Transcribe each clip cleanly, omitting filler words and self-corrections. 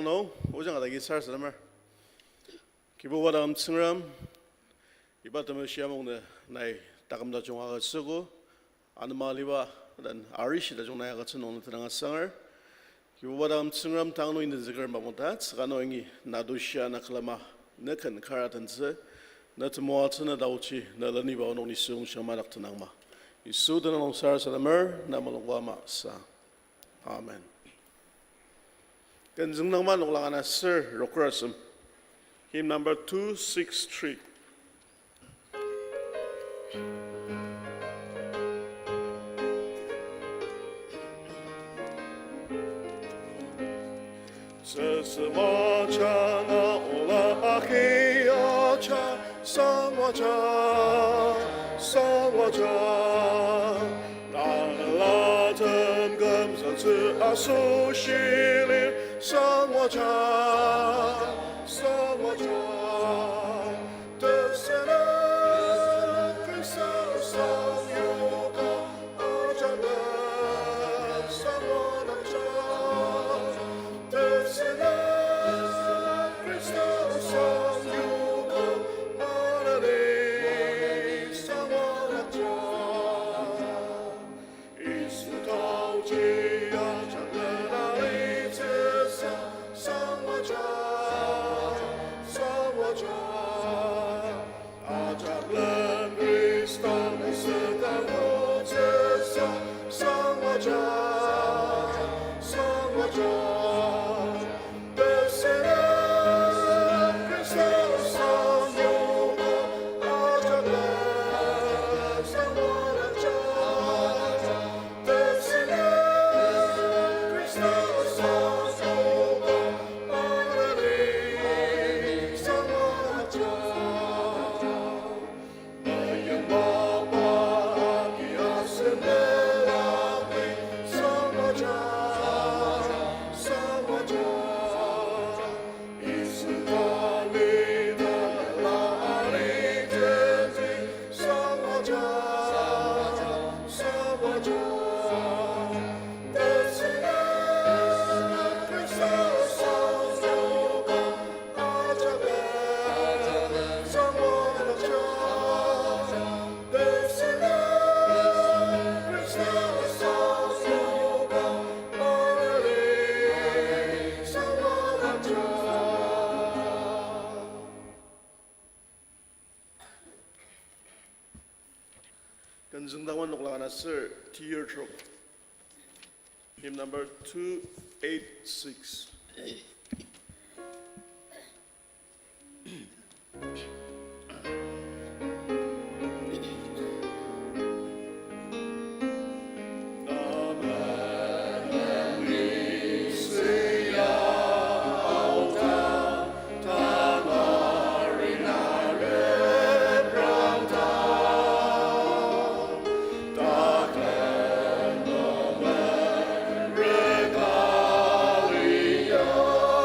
no ujang ada gisar selama kibu wadam tsingram ibatam siamong ne nai takamda jonga sugu anmaliwa dan arish da jongna ga tsinong tanga sangar kibu wadam tsingram tangno in zikr mamutat skano ingi nadusha naklama nekan karatan se natmo atsna dauchi nalani ba no ni sung shamanak tanangma isu dan no sar salamer namalwa ma sa amen. Kenjungnangma nolangana sir rokrasum. Hymn number 263. Seswacha na ola ahiacha samwacha samwacha nalatem gamzatsu asushili samwacha samwacha desena krisa samyoga ajana samwanacha desena krisa samyoga manane samwanacha isutauchi Kenjungdawan noklangana sir teardrop. Hymn number 286. Regalia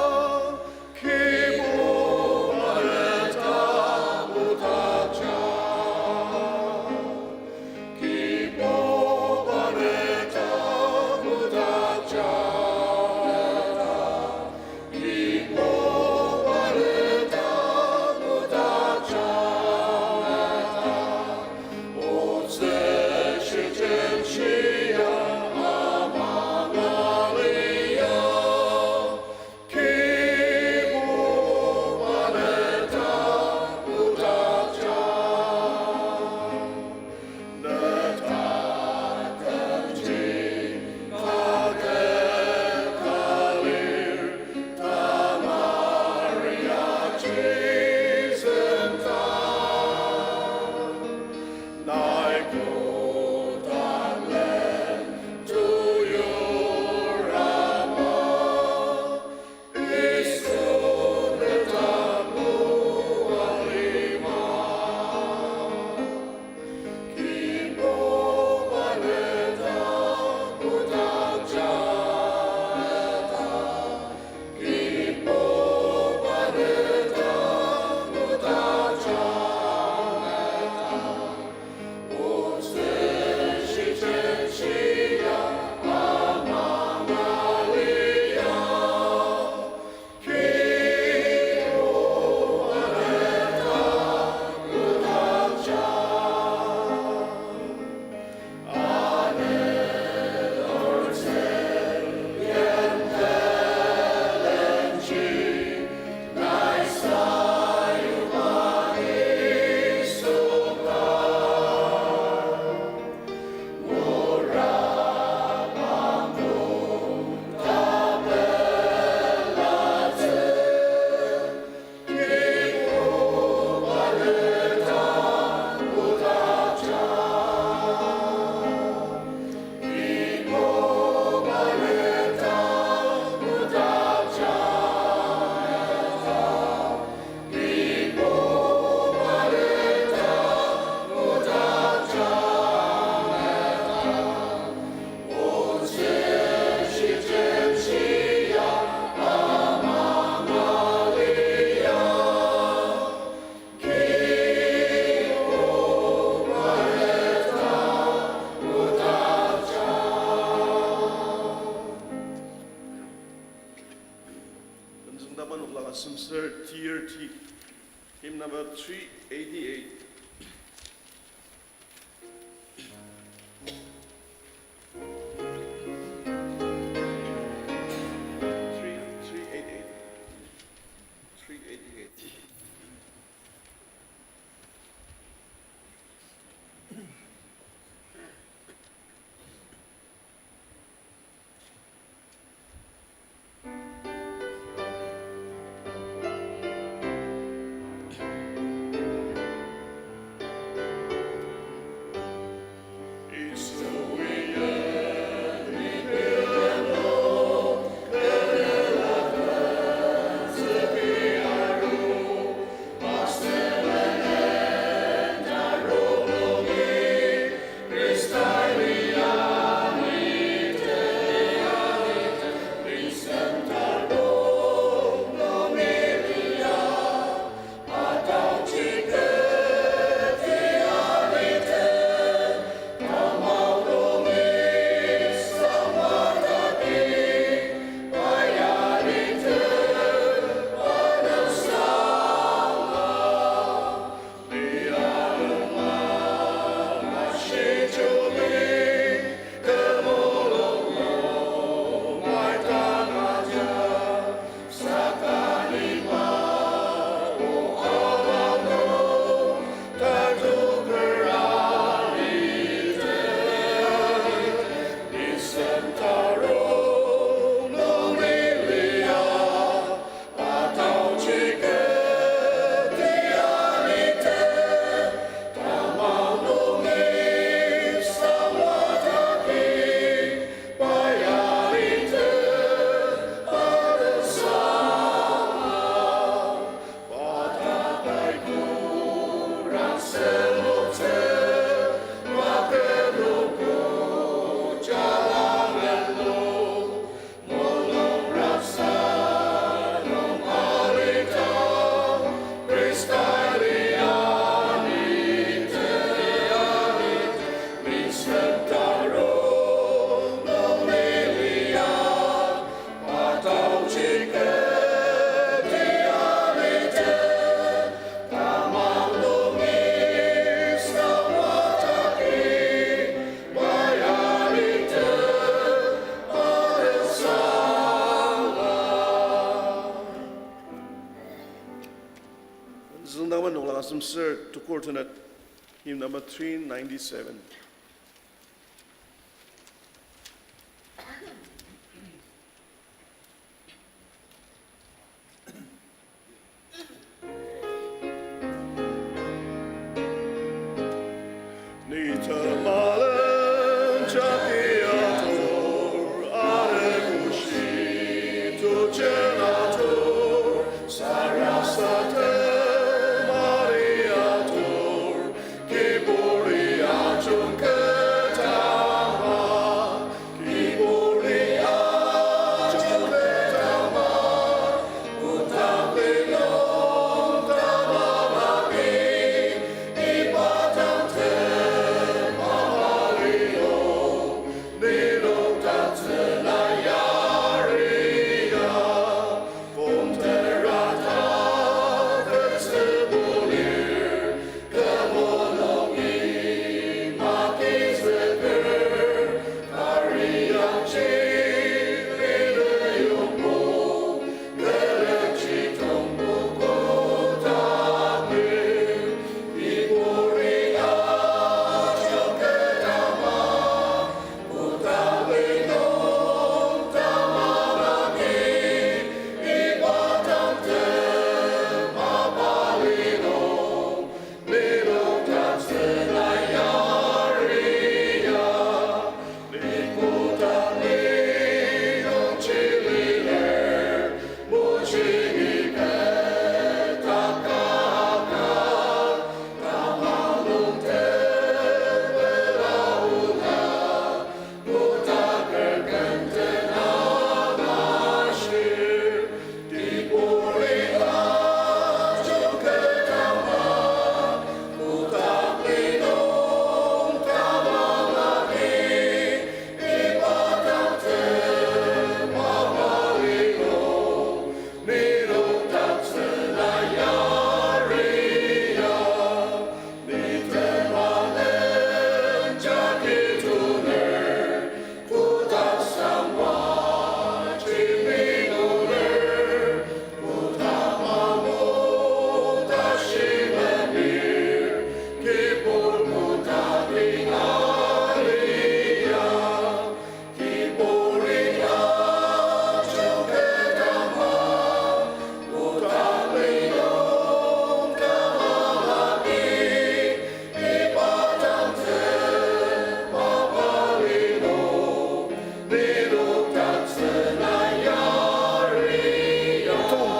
Semdangba olağasım sir tier T. Hymn number 388. Semdangba olağasım sir to coordinate hymn number 397. Maria tor, que boria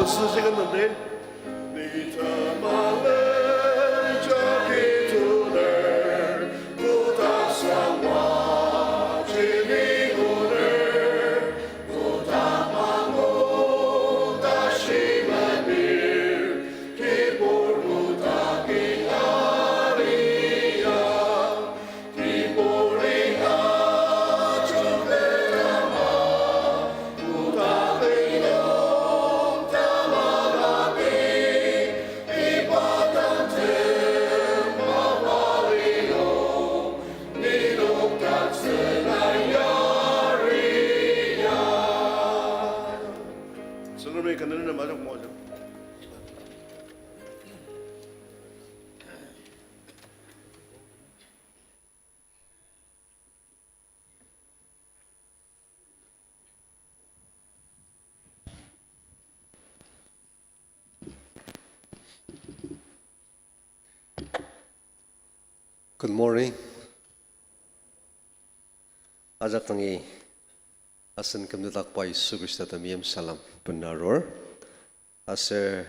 또 쓰시겠는데 네 자만을 저기 두늘 부탁상과 진리군을 부탁하고 다시 만일 기볼 부탁이 아리야 기볼이가 주대라마 부탁의 영 담아가니 이 바깥은 마마리요 니룩 같은 아야리야 성금이 건너는 마저 공하죠. Good morning. Ajak tangi asan kamdatak pa isugis na miyam salam punaror. Aser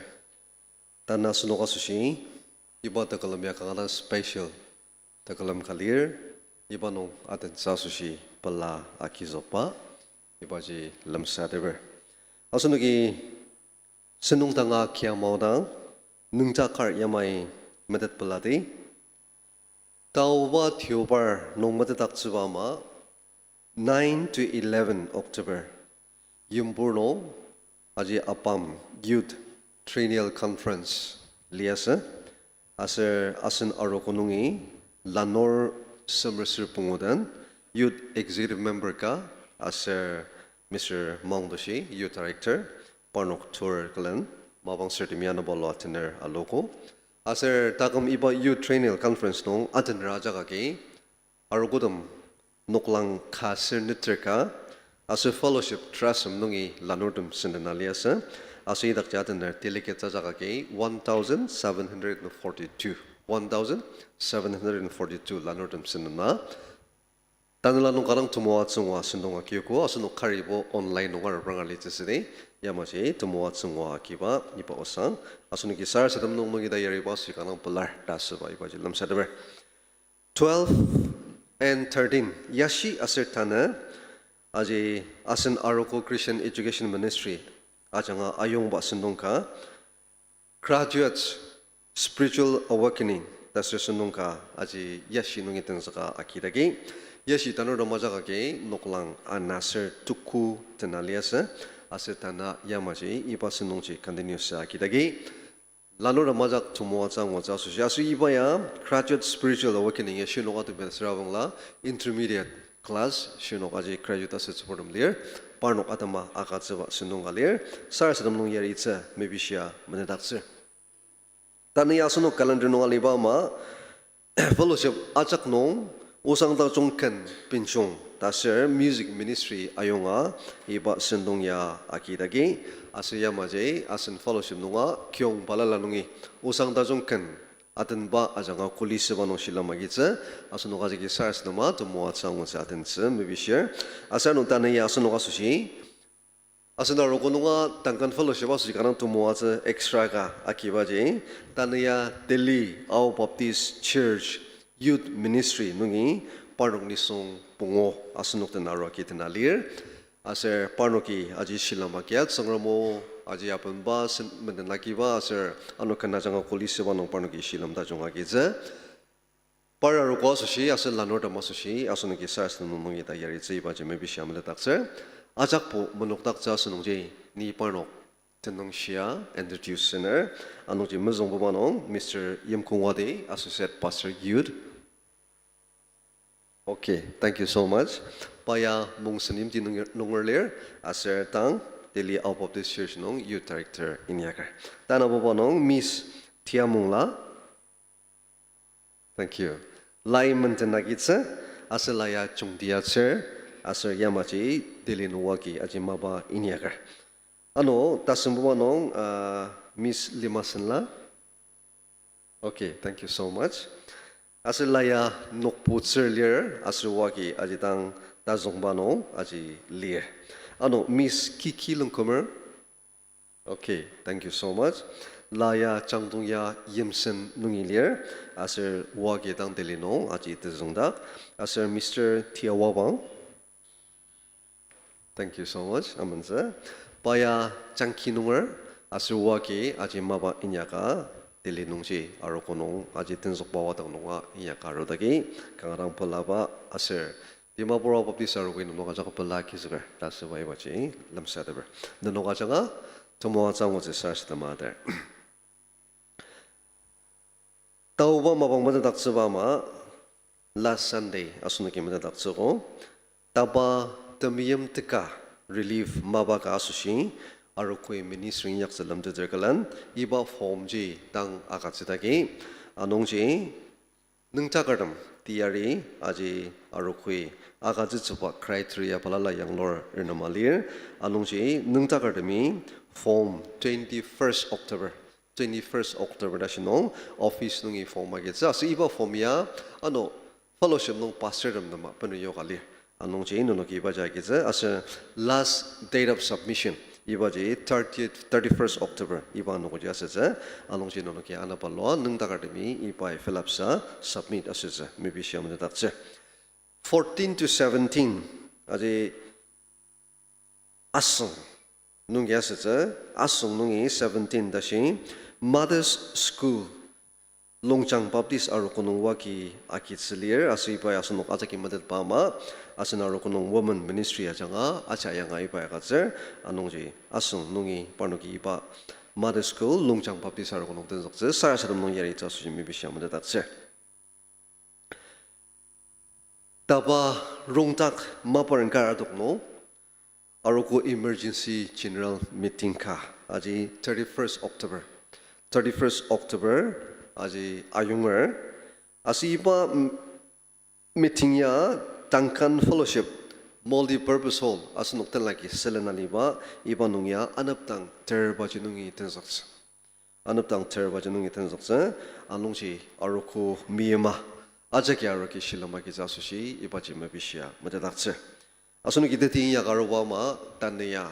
tanah sunoka sushi iba takalam ya kangalan special takalam kalir iba nong aten sa sushi pala akizopa iba ji lamsa deber. Asunugi senung tanga kia maudang nungjakar yamai medet pelati. Tauba Tiobar Nongmatatak Tsubama 9 to 11 October Yumburno Aji Apam Youth Triennial Conference Liasa Aser Asan Arokonungi Lanor Summersir Pungudan Youth Executive Member Ka Aser Mr. Mongdoshi Youth Director Parnok Tour Kalan Mabang Sertimiana Bolo Atiner Aloko Aser takam iba youth training conference nong aten raja kaki arogodam noklang kaser nitreka aser fellowship trust nongi lanordum sendanalia aser idak jaten der delegate jaga kaki 1742 lanordum sendana tanla nong karang tumoat sungwa sendonga kiyoko aser no karibo online nongar rangali tsede Yamaji tumoat sungwa kiba iba osang asuni kisar sedam nong mangida yari bas kanang pelar dasaba iba jilam sadaber 12 and 13 yashi asertana aji asan Arogo Christian Education Ministry ajanga ayong ba sendongka graduates spiritual awakening dasre sendongka aji yashi nong iteng saka akidagi yashi tanor ramajaga ke noklang anaser tuku tenaliasa asetana yamaji iba senongji continuous akidagi lanora majak tumoachang wacha susi asu ibaya graduate spiritual awakening ya shino atu besrawangla intermediate class shino aji graduate aset supportum lir parnok atama akachwa senongalir sarsadam nong yari itsa mebisha menedakse tani asuno calendar nong aliba ma fellowship achak nong Osangtajung kan Benjong Tasir music ministry ayonga iba sendong ya akidagi asya maje asen fellowship nunga kyong balalanungi Osangtajung kan aten ba ajanga kulis bano silamagitsa asuno gajigi sars nama tumo atsang sa aten se maybe share asano tanai asuno gasushi asana rogo nunga tangkan fellowship asu kanang tumo atsa extra ka akibaje tanaya Delhi Ao Baptist Church Youth Ministry nungi parnok nisong pungo asunok tenaro kitenalir aser parnoki aji silamakiat sangramo aji apan ba mendenaki ba aser anu kana janga kolise banong parnoki silam da jonga giza pararo ko sushi aser lanor da masushi asunki sas nungi da yari tsei ba jeme bi shamle takse ajak po monok taksa sunongje ni parnok tenong shia introduce center anoji mezong banong Mr. Yemkungwade Associate Pastor Youth. Okay, thank you so much. Paya mong sanim di nongerler aser tang Delhi Ao Baptist Church nong Youth Director inyakar. Tana bobo nong Miss Tiamungla. Thank you. Lai mentenagitsa aser laya chungdia sir aser yamachi Delhi nuwagi ajimaba inyakar. Ano tasem bobo nong Miss Limasenla. Okay, thank you so much. Asal laya nokput serlier asal wagi ajitang tazong bano aji lier. Ano Miss Kiki lungkomer. Okay, thank you so much. Laya Changdongya Yimsen Nungilir, Asir Wagedang Delino, Aji Tizungdak, Asir Mr. Tiawabang. Thank you so much, Amanza. Baya Changkinungar, Asir Wagi, Aji Maba Inyaka, Delinungji, Arokonong, Aji Tenzok Bawatanonga, Inyaka Rodagi, Kangarang Palaba, Asir. Dimapur Ao Baptist Arogo no gajaga palaki sugar. That's the way what you lamsadaber. The no gajaga, Tomawatang was a search the mother. Tauba Mabang Mother Daksabama last Sunday, Asunaki Mother Daksago, Taba Tamiyam Tika, relief Mabaka Asushi, Arokwe Ministry in Yaksalam de Dragalan, Iba Form G, Dang Akatsitaki, Anongji, Nungtakardam, Tiari, Aji, Arokwe. Agazitsuba criteria palala yang lor irnamalir anongji nungtakardami form 21st October national office nungi form agitsa so iba form ya ano fellowship nung pastor dam nama panuyo kali anongji nunoki iba jagitsa as a last date of submission iba ji 31st October iba nuko jasasa anongji nunoki anapalo nungtakardami iba fill up sa submit asasa maybe siya madatatsa 14 to 17, aje asung nung yasetse asung nungi 17 dashi Mother's School Longchang Baptist Arogo nung waki akitsilier asu ipa asunok ataki madet pama asun Arogo nung woman ministry ajanga achaya nga ipa yakatser anongji asung nungi parnuki ipa Mother's School Longchang Baptist Arogo nung tenzokse sarasadam nung yari ita suji mibisya madet atser Taba rongtak maparangkar adokno Arogo emergency general meeting ka aji 31st October aji ayunger asiba meeting ya tangkan fellowship multi-purpose hall asunoktan lagi selenaliba iba nungya anaptang terbaji nungi tenzoksa anongsi Arogo miyama Ajaki Aroki Shilamaki Zasushi, Ibachima Bishia, Madadatse. Asunu Gideti Yagarobama, Tanea,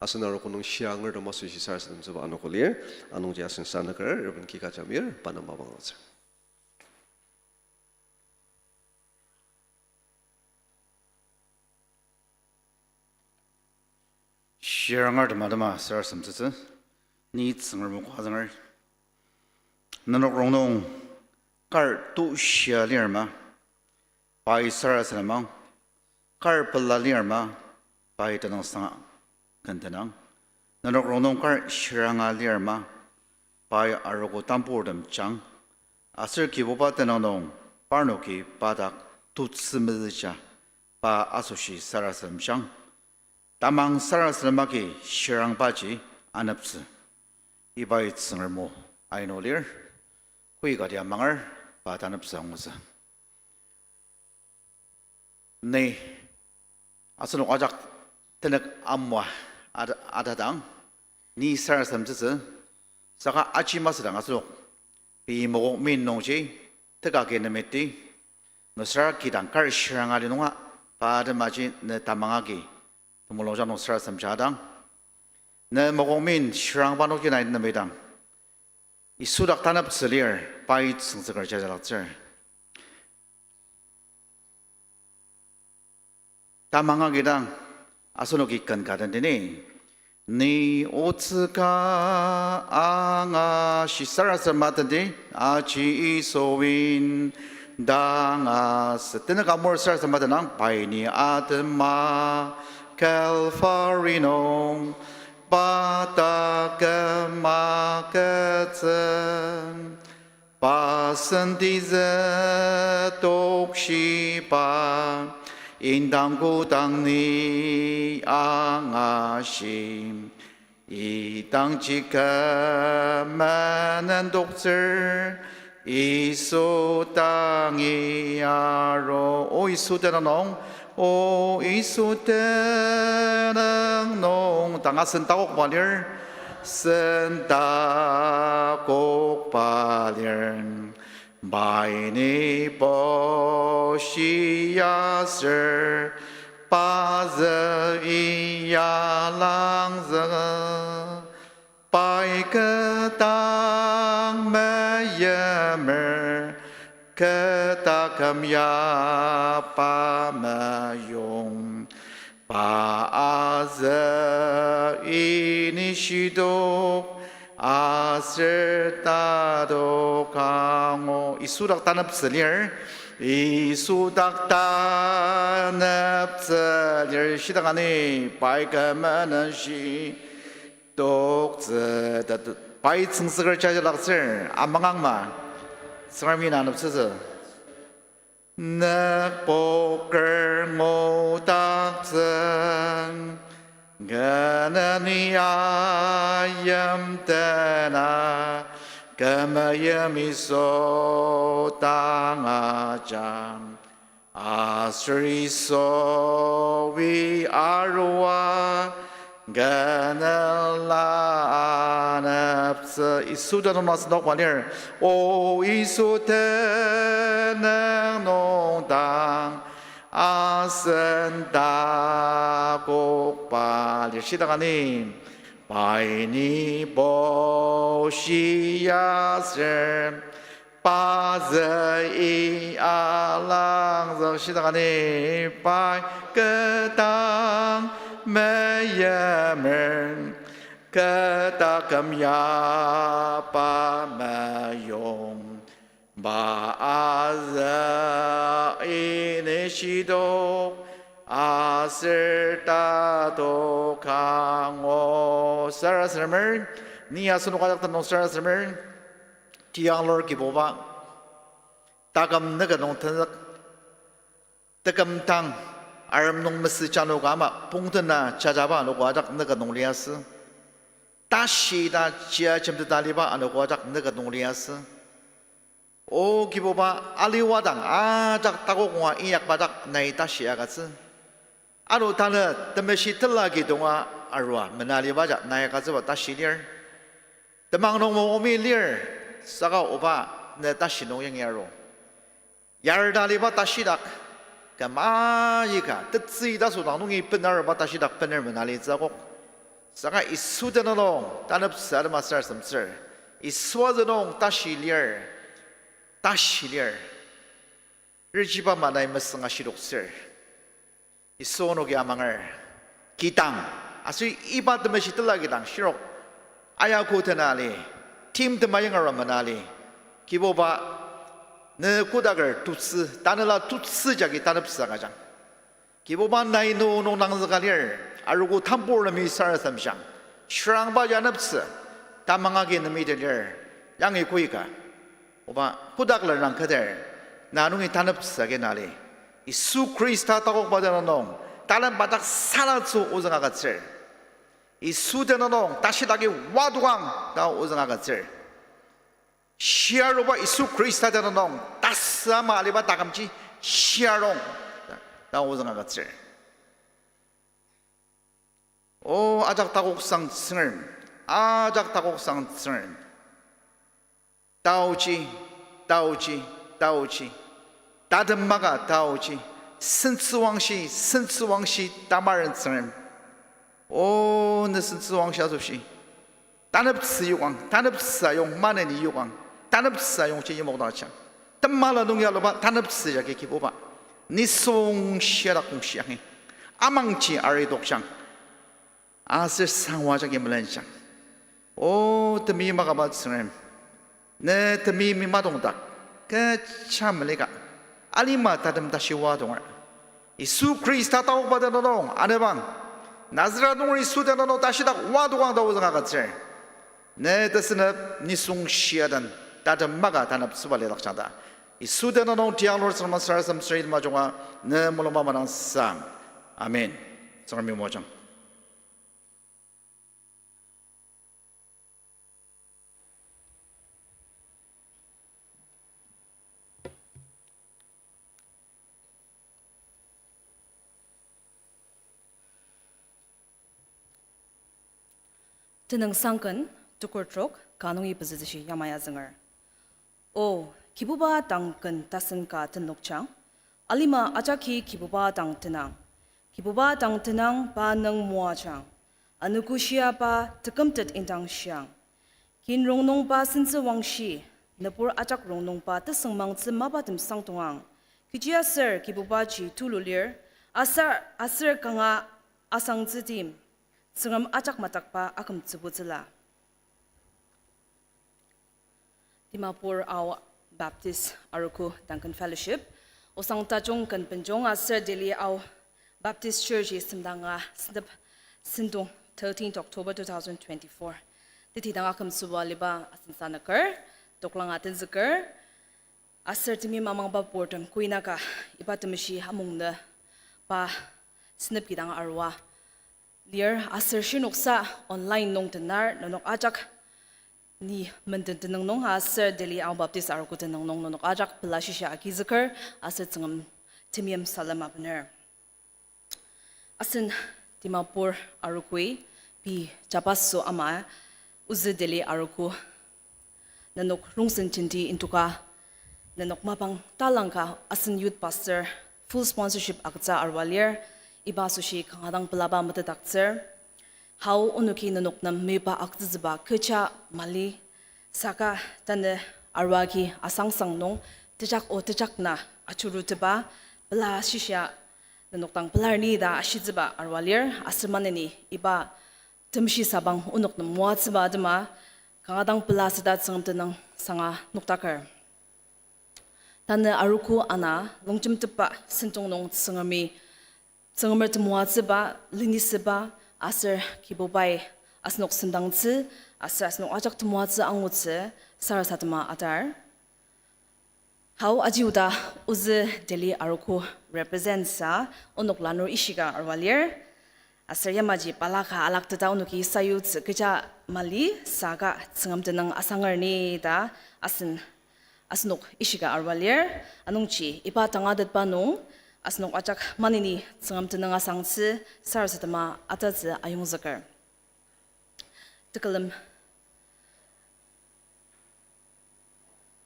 Asunarakonung Shianger, the Masushi Sars of Anokolir, Anonjas and Sanakar, Urban Kikachamir, Panama Bangas. Shianger, the Madama, Sars and Tita, needs some remote. Nanok Kar tu shia lirma, pai sarasanamang, kar pala lirma, pai tanong sanga kantanang, nanok ronong kar shiranga lirma, pai Arogo tampurdam chang, asir kiboba tanong parnoki padak tutsimidja, pa asushi sarasam chang, tamang sarasanamaki shirang baji anapsi, ibai tsangermo, I know lir, kui got yamangar. Patanap sangsa. Nei, asunok ajak tenek amwa adadang ni sarasam tse saka achimas dang asunok pi mo min nongji teka kenemeti nusra kidang kar shrangali nonga padamaji ne tamangagi tumulong janong sarasam jadang ne mo min shrang banoki na medang isudak tanap selir pait sengsekar jajalakcer tamanga gidang asunok ikan kadan dini ni otsuka anga shisarasa matandi achi isowin danga setena kamor sarasa matanang pai ni atma kalfarinong Patakamaketzen Pasendize Tokshipa Indangudangni Angashim Idangchika Manandokzer Isutangi Aro O Isutanong O isutenang nong tanga sentakok palir sentakok palir baini poshiaser paze iyalang bài cơ tăng mê yê mê cơ ta cầm ya ba mê yung ba a zê ini shido a sê ta do 강호 이수락 단합슬리얼 이수닥 단합슬리얼 시작하니 발가마는 시 독즈다 바이층스걸 자절락슬 안방악마 사람이 나눕서서 늑복을 못닥승 가나니아 염대나 가마여미소 땅아장 아스리소 위아루와 가나라납스 이수다노 나스 녹관일 오 이수테는 농당 아선다 곡발일 시다가님 바이니 보시야슬 빠즈이 알랑서 시다가니 바이 끄당 매여물 끄다금야 바마용 바아즈이 시도 아슬다도 강오 사라스름을 니아스노 가닥던 노사라스름을 디앙로르 기보바 따금 너가 농턴 따금 땅 아름농 메스 자노가마 봉드나 자자바 노과작 너가 농리아스 다시다 지아점드 달리바 아노과작 너가 농리아스 오 기보바 알리와당 아작 따고공화 이약바작 나이 다시야가스 아로 다는 덤메시 틀라기 동아 아루아 메나리바자 나야가즈바 다시리얼 덤망농모 오미리얼 사가 오바 네 다시농영야로 야르다리바 다시닥 가마이가 뜻지다 소당농이 뻔나르바 다시닥 뻔을 메나리자고 사가 이수데노농 단업사르마살 섬슬 이수와드농 다시리얼 다시리얼 르지바 마나이 메스가 시록슬 이소노기 아망을 기당 아수 이바드메시 뜰라기당 시록 아야고테나리 팀드마영어로 마나리 기보바 네 구닥을 투스 다늘라 투스자기 단업사가장 기보바 나이 노노낭즈가리얼 알고 탐보르미 사르삼샹 슈랑바자납스 다망하게 느미들리얼 양이 구이가 오바 구닥을랑 그들 나누기 단업사게 나리 이수 크리스타 따곡 받아놓은 다른 바닥 살아서 오성아같을 이 수대놓은 다시다기 와두광 나 오성아같을 시아로바 이수 크리스타 되놓은 따스아마 알리바 다감지 시아롱 나 오성아같을 오 아작 다곡상 승을 아작 다곡상 승을 따오지 다듬마가 다오지 선츠왕시 다마른승을 오느 선츠왕시 아섭시 단업스유광 단업사용 마네니 유광 단업사용 제이목다창 땀말라 농야로바 단업스야게 기보바 니송시아라공시양해 아망치 아리독샹 아슬 상화자게 물란샹 오 드미마가바승을 네 드미미마동닥 그 참을리가 알리마 다듬 다시 와동을 이수 크리스타 따오 받아노노 아네방 나즈라동을 이수대노노 다시닥 와도광다 오성아같을 내 뜻은 니송시아단 다듬마가 단합 수발리락장다 이수대노노 디앙로스만 사람 스트레이트 마종아 내 물로마마랑 상 아멘 성함이 뭐죠? Tenang sangkan tukur trok kanungi позиции ямaya zengar. O kibuba tangkan tasen ka tenokchang. Alima ajaki kibuba tang tenang. Kibuba tang tenang pa nang muachang. Anukushia pa tekamtet intang siang. Kin rong nong pa sin se wang shi, napur ajak rong nong pa te seng mang tse ma ba tim sang tuang. Kijia sir ki buba ji tululir, asar kanga asang tse tim, sengam ajak matak pa akam tsubutila. Dimapur Ao Baptist Arogo Duncan Fellowship, Osangtajung kan Benjong asar Dili Ao Baptist Church Semdangba Sindong 13th October 2024. Titi dang akam suwa liba asin sanakar, toklang atin zakar, asar timi mamang ba portam kuina ka iba timishi hamung na pa snip kidang arwa. Lier asar shinoksa online nong tenar nonok ajak ni mententenang nong asar Dili Ao Baptist Arogo tenang nong nonok ajak pelashisha aki zakar asar tsangam timiyam salam abner. Asin Dimapur Arogoi pi japaso ama uze Dili Arogo nanok rungsen chinti intuka nanok mapang talangka asin youth pastor full sponsorship akza arwalier iba sushi kangadang pelaba matatakzer how unuki nanok nam meba akzba kecha mali saka tane arwagi asang sangnong tejak na achuru teba bla shisha nanok tang pelarni da ashizba arwalier asmaneni iba temshi sabang unok nam muatsba dema kangadang pelasida tsangtenang sanga noktakar tane aruku ana longchim tepa sentong nong tsangami tsangamer tmuatsba linisba asar kibobai asnok sendangtsi asar asnok ajak tmuatsi angutsi sarasatma atar how ajiuda uze Dili Arogo represents onok lanur ishiga arwalier asar yamaji palaka alak tata unuki sayut keja mali saga tsangamtenang asangarni da asnok ishiga arwalier anungchi ipa tangadat panung asnok ajak manini tsangamtenang asangtsi sarasatma atazi ayung zakar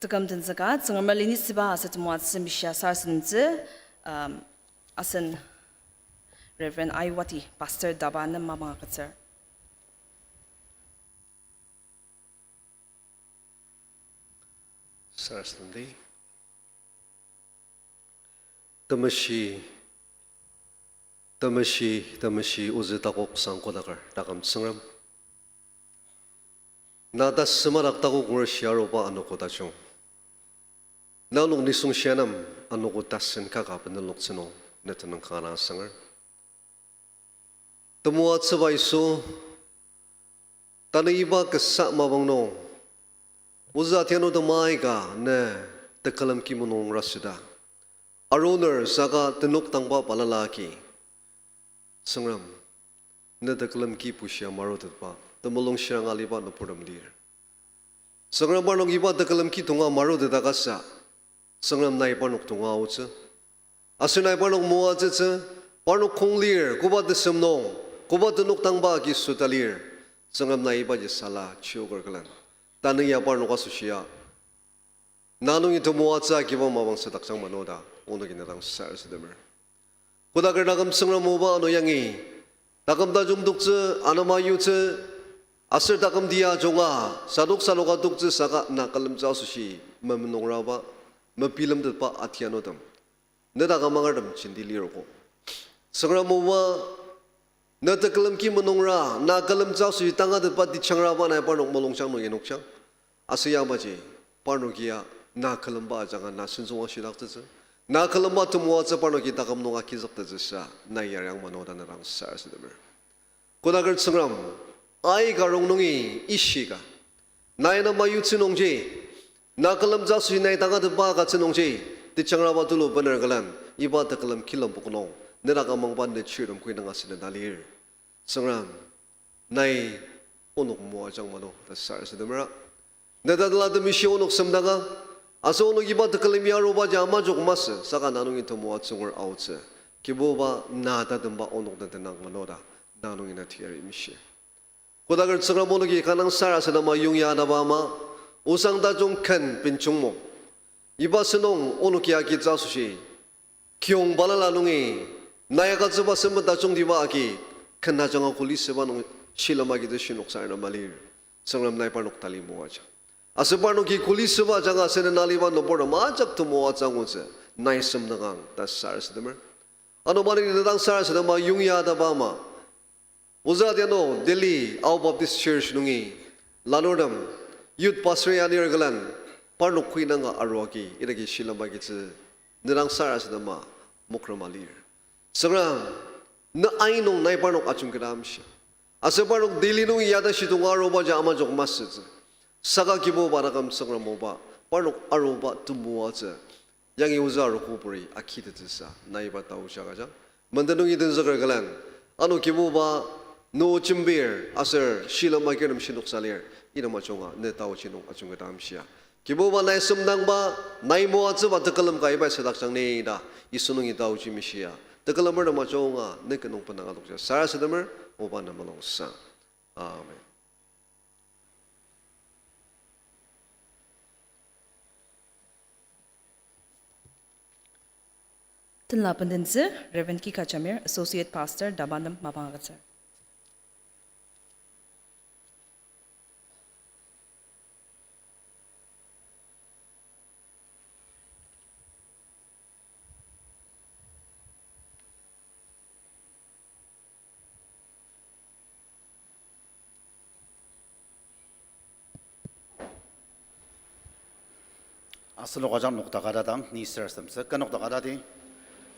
Tekam tenzaka tsangamar lini siba asatmuatsi misha sarasintsi asan Reverend Aiwati Pastor DABA na mamanga katsar. Sarasindi. Tamashi uzi takok sangkodakar takam tsangram. Nada semarak takok ngurasyaroba anokodachong. Nalong nisong siyanam anokodasin kakapan na loksinong netanang kana sangar. Temuat sebaiso tanah iba kesak mabang nong uzat yano temai ka ne tekalam kimunong rasida aroner saka tenuk tangpa palalaki sangram ne tekalam ki pusya marot pa temelong sirang aliba no puram dir sangram parnong iba tekalam ki tunga marot takasa sangram nai parnok tunga utse asunai parnok mua tse parnok konglir kubat desemnong kubat tenuk tangba ki sutalir sangam na iba sala chiogar kalan tanang ya par nuka susia nanung itu muatsa kiba mabang setak sang manoda ono kinatang sar sedemer kudagar nakam sangram muba ano yangi nakam tajung dukse anamayu tse asir takam dia jonga saduk saloka dukse saka nakalam jao susi memenong raba mepilam tetpa atianodam nedakam mangadam cindiliroko sangram muba na tekalam ki menongra na kalam jauh suci tangga dapat dicangra ba na parnok melongcang nong enokcang asya baje parnok ya na kalam ba jangan na sunjung asidak tse na kalam ba tumwa tse parnok kita kam nong akizak tse sa na yang manoda na rang sa sedemer kodagar tsangram ai garong nongi ishiga na ina mayu tsinongje na kalam jauh suci na tangga dapat ka tsinongje dicangra ba tulo bener kalan iba tekalam kilam puknong nera kamang bande chiram kui nang asin dalir sangram nai onok mo ajang mano tasar sedemra neda dala de misi onok semdanga aso onok iba tekalim yaro ba jama jok mas saka nanung itu mo atsungur outse kibo ba nada demba onok tenang manoda nanung ina tiari misi kodagar sangram onok kanang sara sedama yung ya na ba ma Osangtajung kan Benjong mo iba senong onok ya ki jasushi kyong balalanungi Naya katsuba semdangba diwa aki kena jangan kulis sebanong silamagi de shinok sarna malir Sangram nai parnok tali mo aja. Asa parnok ki kulis suba janga sene naliwa no bordo majak tu mo aja ngose. Nai semdangang tas sar sedemer. Ano mani datang sar sedema yung ya da bama. Uza dia no Delhi Ao Baptist Church nungi. Lanodam youth pastor ya nir galan. Parnok kui nanga arwaki iragi shilamba gitse. Nirang sar sedema mokramalir. Sangram na ainong nai parnok achung kedam siya. Asa parnok Delhi nung yada situng aroba ja ama jok masse. Saka kibo barakam sangram moba parnok aroba tumuwa je. Yang iuza rokupuri akita tisa nai ba tau siya kaja. Mandanung idun zakar galan. Ano kibo ba no chimbir asar shila makiram sinok salir. Ina machonga ne tau chinong achung kedam siya. Kibo ba nai semdangba nai moa je ba tekalam kai ba sedak sang ne da isunung itau chimisia. Tekalamar na machonga ne kanong panangalok siya. Sara sedamer oba na malong sa. Amen. Tinla Pandinzi, Reverend Kika Chamir, Associate Pastor, Dabandam Mabangagatsa. Asal orang nak tak ada tang ni ser semsa, kan nak tak ada di.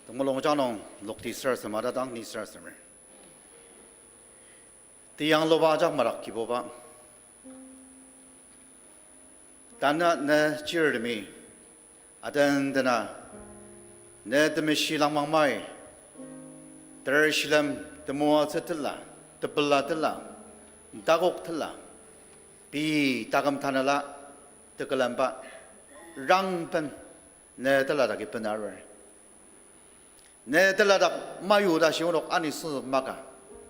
Tunggu jangan lok di ser semua ada tang ni ser semua. Tiang lo bajak marak kibo ba. Tanah ne cier demi. Adan dana ne demi silang mangmai. Tersilam temua setela, tebela tela, takok tela. Pi takam tanala tekelampa. Rangpen ne telada ki penarwer ne telada mayu da shionok anis maka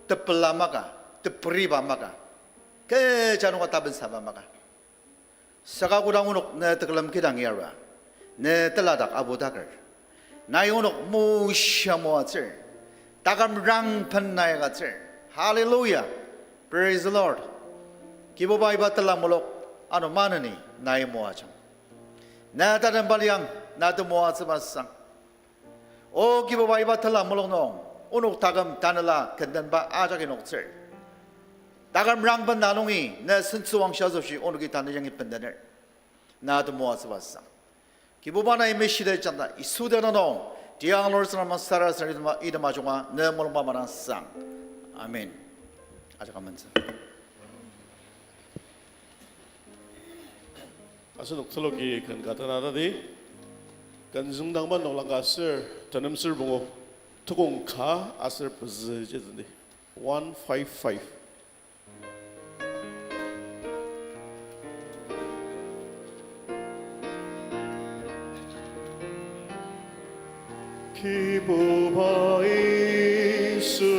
tepela maka tepriba maka ke janu taben saba maka saka kurang unok ne tekelam kidang yarwa ne telada abu dakar na unok mushamo atser takam rangpen na yagatser hallelujah praise the lord kibo bai batala molok ano manani nai moacham na dalam baliang na tu muat sebasang. Oh kibo bai batala molong nong. Unuk tagam tanala kendan ba aja kinok cer. Tagam rang ban nanungi na sensuang shazoshi unuki tanah yang ipendaner. Na tu muat sebasang. Kibo ba na imeshi de canda isuda nong. Tiang lor selama sara sari ida majunga na molong ba marang sang. Amin. Aja kamansa. Asal okselogi kan kata nada di kan Semdangba nolak asal tanam serbungo tukung ka asal pezeh jadi 155. Kibo bai su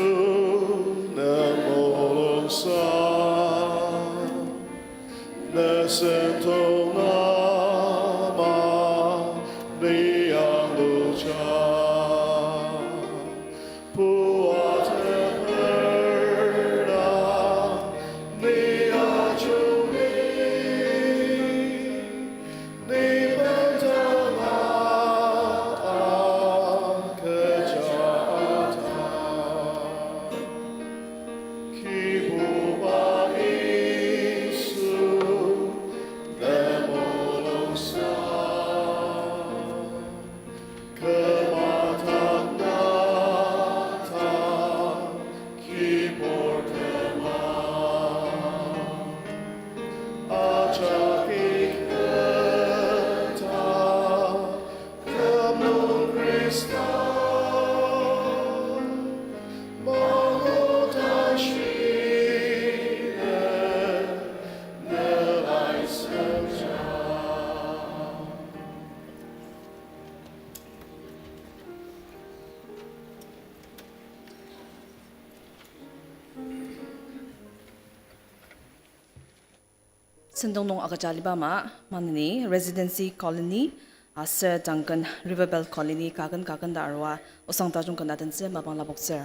namolong sa na sentong Sendong agajaliba ma manini residency colony asar Duncan Riverbelt colony kagan da arwa Osangtajung kanadense mabang labok sir.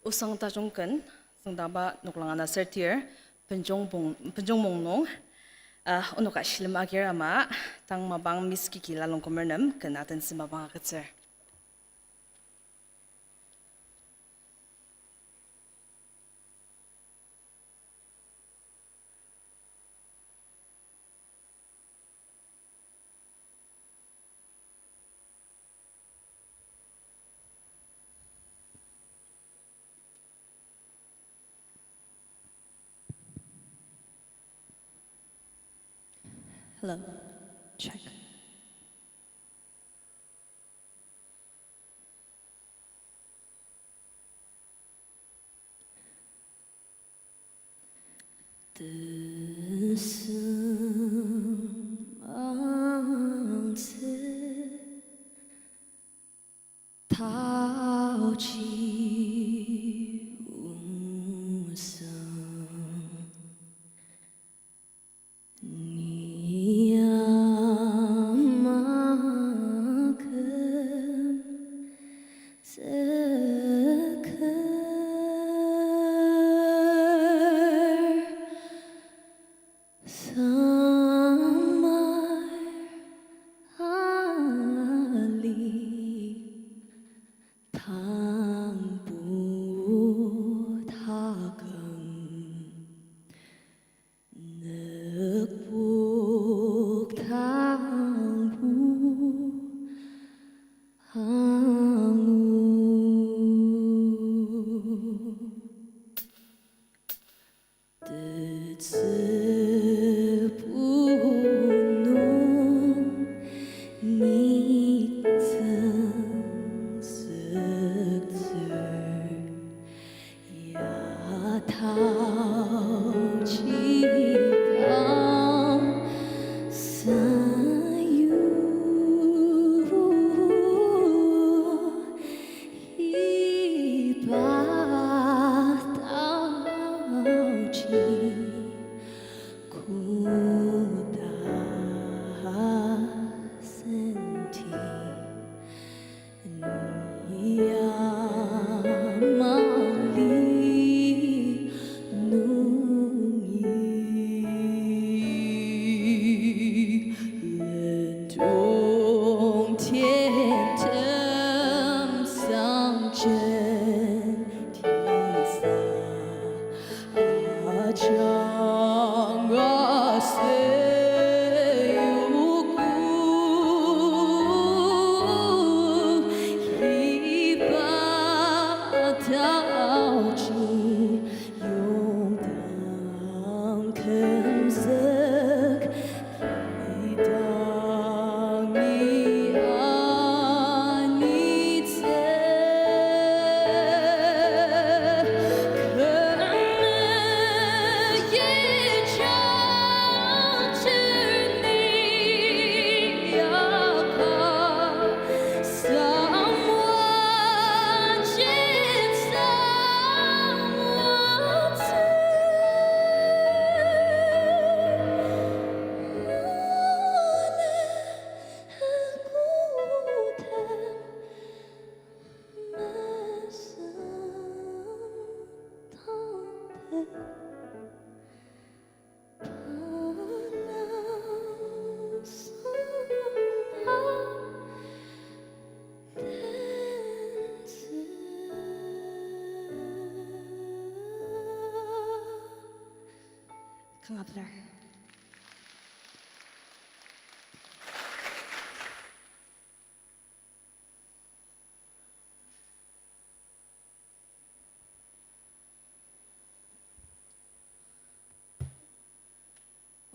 Osangtajung kan Semdangba nuklangana sertier Benjong mongnong unuka shilm agir ama tang mabang miski kila long komernam kenatan si mabang akatser. Hello. Check.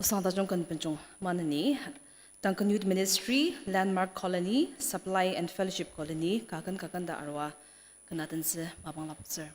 Osangtajung kan Benjong manani Duncan Youth Ministry, Landmark Colony, Supply and Fellowship Colony, kakan da arwa kenatan si mabang lapser.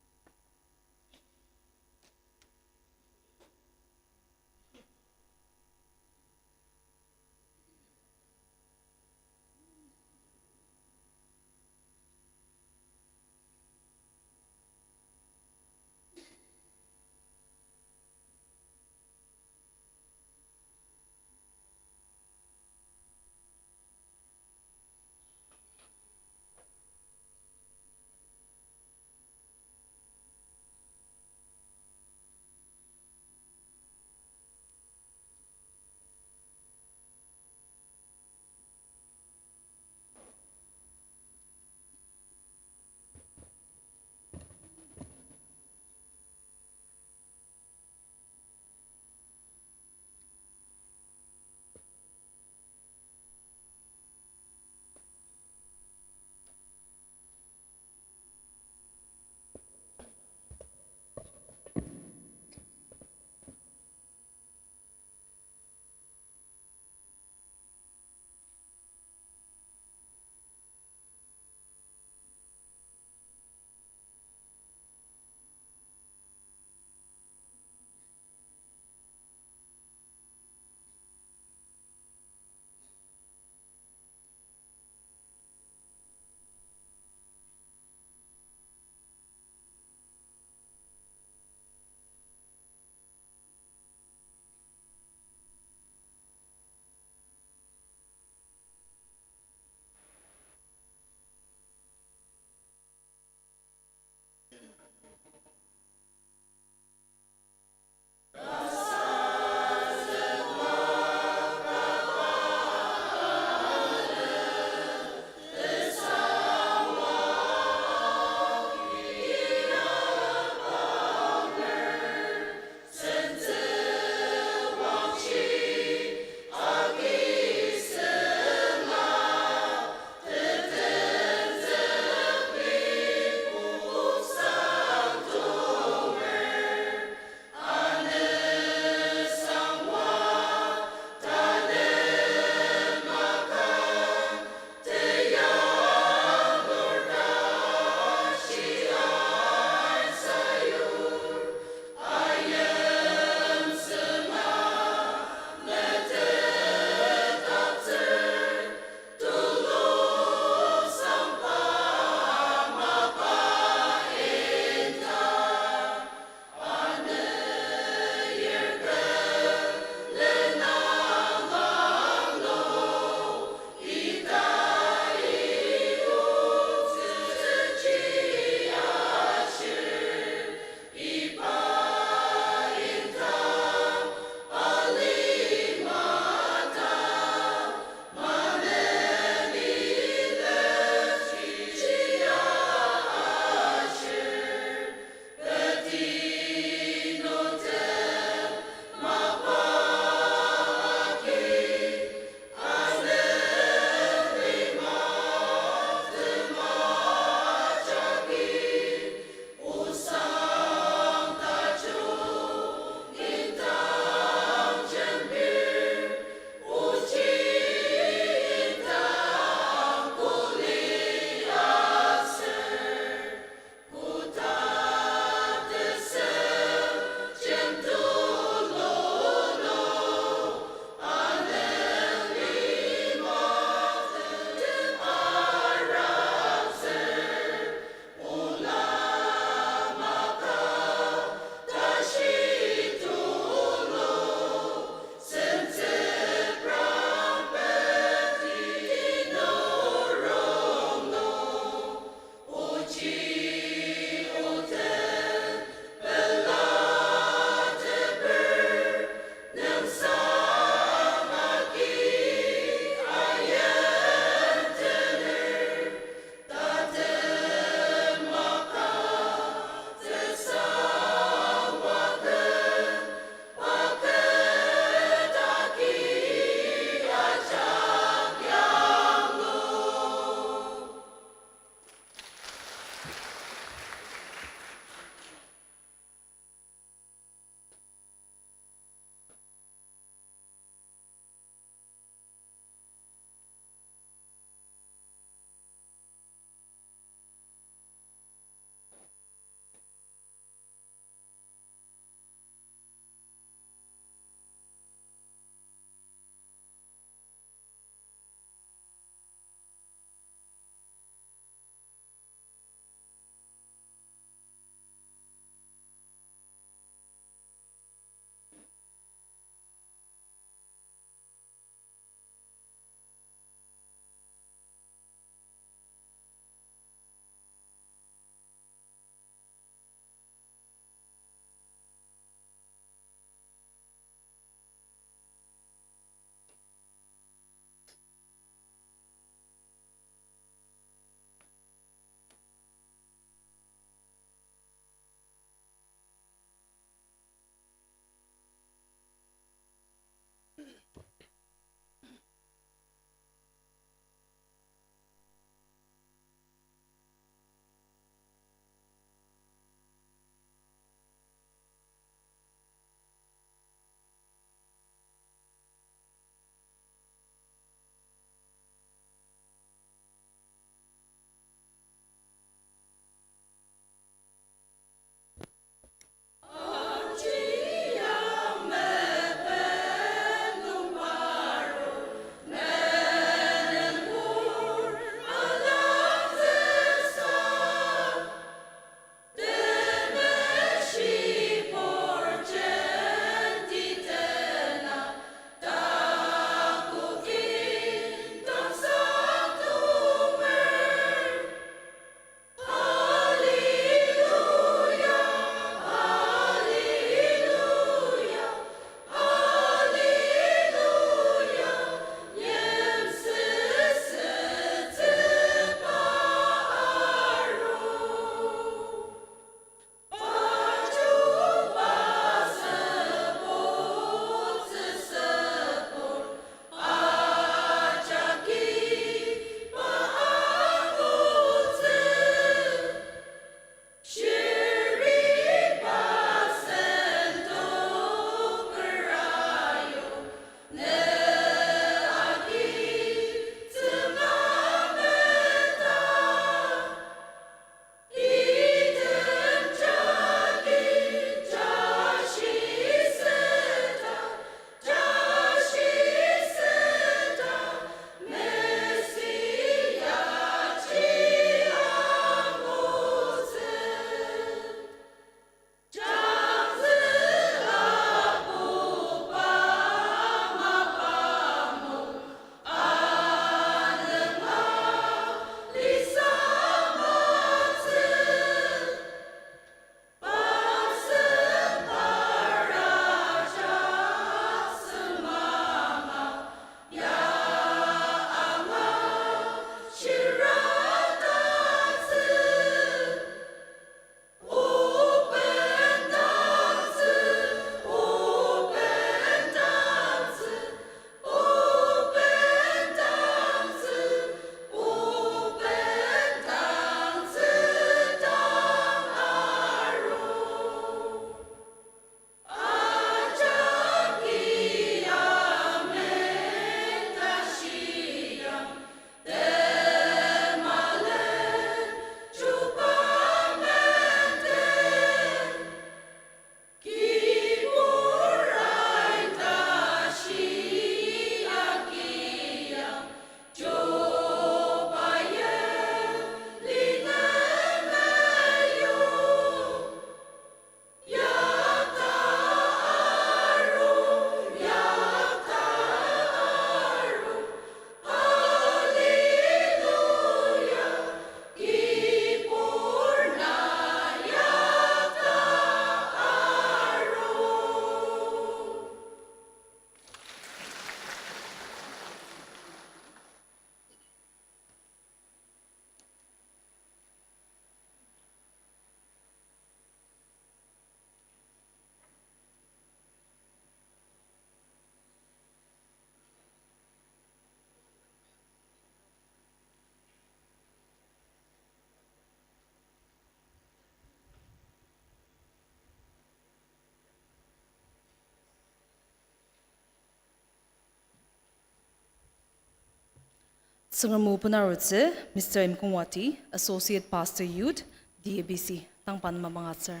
Sengermu Punarutse, Mr. M. Kungwati, Associate Pastor Youth, DABC, Tangpan Mamangat, sir.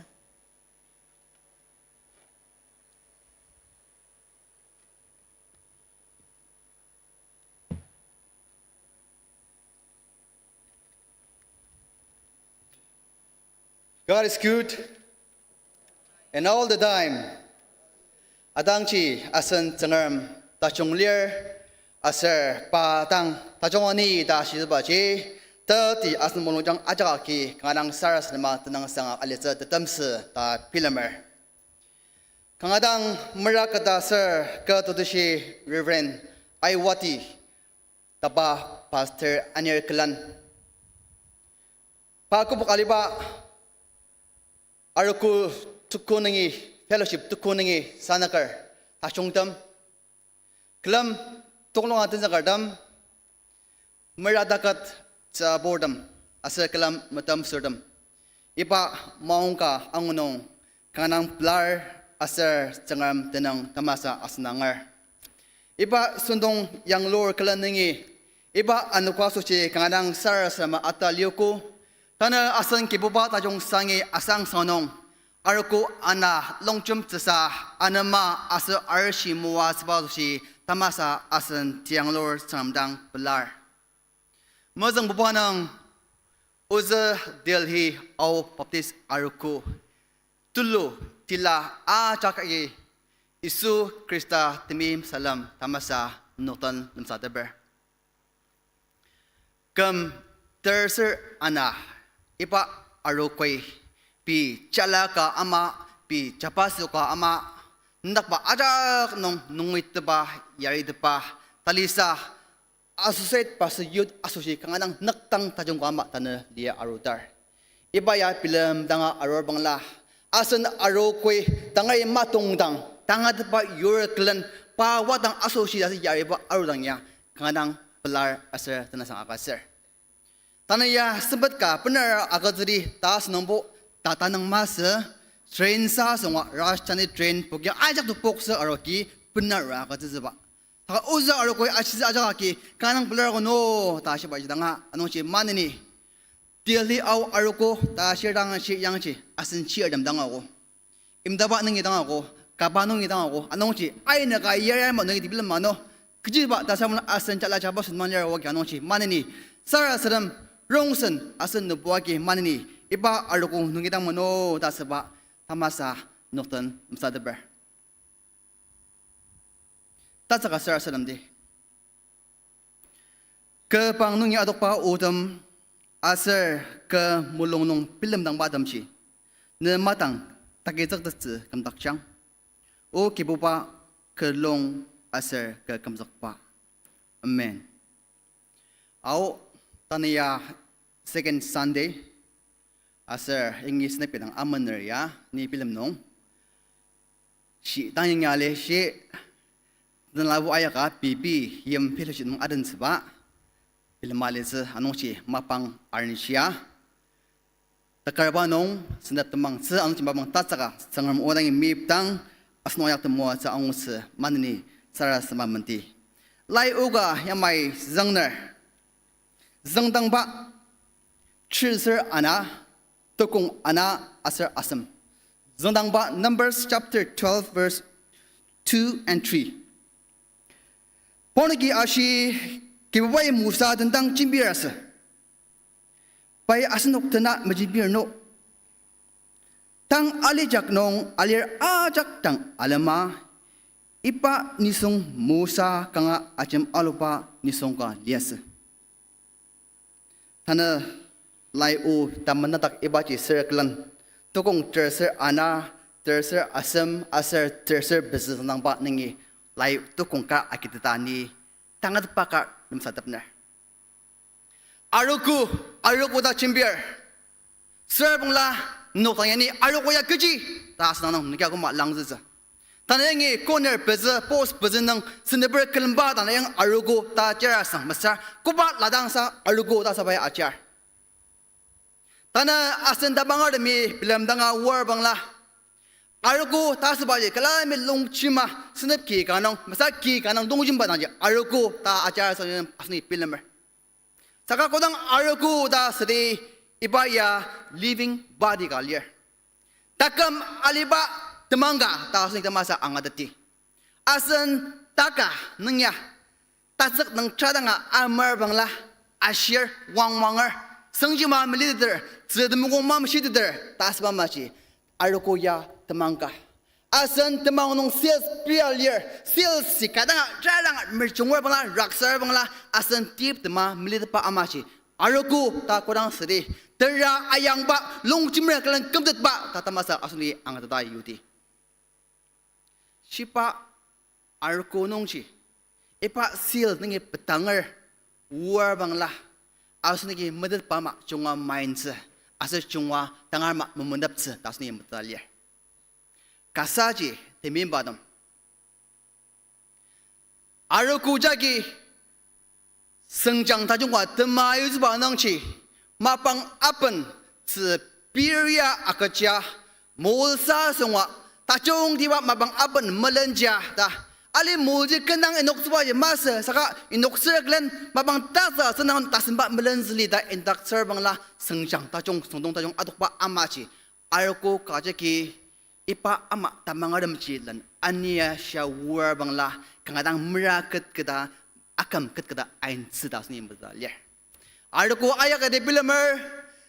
God is good, and all the time. Adangchi asan tengam tachong lier aser patang tachong ani da shibaji tati asan monojang ajaki kanang saras nama tenang sanga alisa tetamse ta pilamer. Kangadang merakata ser ke tutushi Reverend Aiwati tapa Pastor Anir Kelan. Paku bukaliba Aruku tukunangi fellowship tukunangi sanakar tachongtam kelam toklong atin zakardam meradakat sa boredom asa kelam matam surdam ipa maungka angunong kanang blar asar cengam tenang tamasa asnangar ipa sundong yang lor kelanangi ipa anukwa suci kanang sar sama atalioko Tana asan kibuba tajong sangi asang sonong. Aruko ana longchum tsasa anama asa arshi muwa sabalushi tamasa asan tiang lor samdang belar. Mazang bubanang uza Delhi Ao Baptist Arogo. Tulu tila acakai Isu Krista timim salam tamasa notan lemsadaber. Kam terser ana Ipa arokoi pi chalaka ama pi chapasuka ama ndakpa ajak nungit ba yari pa talisa associate pas youth associate kanganang naktang tajong kama tana dia arutar iba ya pilam danga aror bangla asan arokoi tangay matungdang tangad pa yurklan pa watang associate yari ba arudang ya kanganang pelar asar tanasang akasar Tanaya sempat ka benar agak jadi tas nombor tatanang masa train sa semua rush chani train pokoknya ajak tu poksa aroki benar agak jadi sebab. Taka uza arokoi asyik ajak aki kanang belar ko no tasya baca danga anong si mana ni Delhi Ao Aroko tasya danga si yang si asin si adam danga ko imdaba nengi danga ko kabanong danga ko anong si ay nakayaya mo nengi dibilang mano kecil ba tasya mo asin cala caba sunman yara wagi anong si mana ni Sarah sedam Rongsen asan nubuagi manini iba aroko nungitang mano tasaba tamasa noktan msadaber. Tatsaka sar salamdi. Ke pangnungi adok pa udam asar ke mulong nung pilam dang badam si. Ne matang takizak tse kamtak chang. O kibupa ke long asar ke kamtak pa. Amen. Au Taniya second Sunday asar English na pinang amaner ya ni film nong si tanyang yale si dan labu ayaka pipi yam fellowship nong adan seba film malis anong si mapang arnisya takarba nong sendat temang se anong si mapang tatsaka sangam orang yang miptang asnoyak temo sa anong se manini sara sama menti lai uga yang mai zangner Semdangba, Chilser ana, Tokong ana asar asam. Semdangba, Numbers chapter 12 verse 2 and 3. Ponagi ashi kibawai Musa tentang cimbir asa. Pai asanok tena majibir no. Tang alijak nong alir ajak tang alama. Ipa nisong Musa kanga acem alupa nisong ka liasa. Hana lai u taman natak ibaci serklan tokong terser ana terser asam asar terser beses nang ba nengi lai tokong ka akitani tangat pakar dum satapna aruku da cimbir serbungla no tanyani aruku ya keji tas nang ngi aku mak langza tanengi corner beze post beze nang seneber kelemba tanang arugo ta jarasang masar kubat ladang sa arugo ta sabai ajar tana asen da bangar mi bilam danga war bangla arugo ta sabai kala mi longchima senep ki kanang masar ki kanang dongjim ba nang arugo ta ajar sa asni bilamer saka kodang aroku da sri ibaya living body galir takam aliba temangga ta sing masa angadati asan taka nengya tasak nang chadanga amar bangla ashir wangwanger sengjima milider zedmugong mam shider tasba machi aroku ya temangga asan temang nong sales prialier sales sikadanga chadanga merchungwer bangla raksar bangla asan tip tema milid pa amachi aroku ta kodang sri tera ayang ba longchimre kalan kamdet ba tatamasa asuni angadada yuti shipa aroku nongchi ipa seal ngi petangar war bangla asuni gi medal pama chunga minds asa chunga tangar ma memendap se tasni metalia kasaji temin badam aroku jagi Semdangba temayu ba nangchi mapang apen se piria akaja mulsa songwa tajung diwa mapang apen melenja ta ali mulji kenang enok suba je masa saka enok serglen mapang tasa senang tasimba melenzli da endak serbangla Semdangtajung Semdangtajung adukpa amachi arko kajaki ipa ama tamangaram chilan ania shawar bangla kangadang meraket kita akam ket kada ain sidas ni mbadalya arko ayaka de bilamer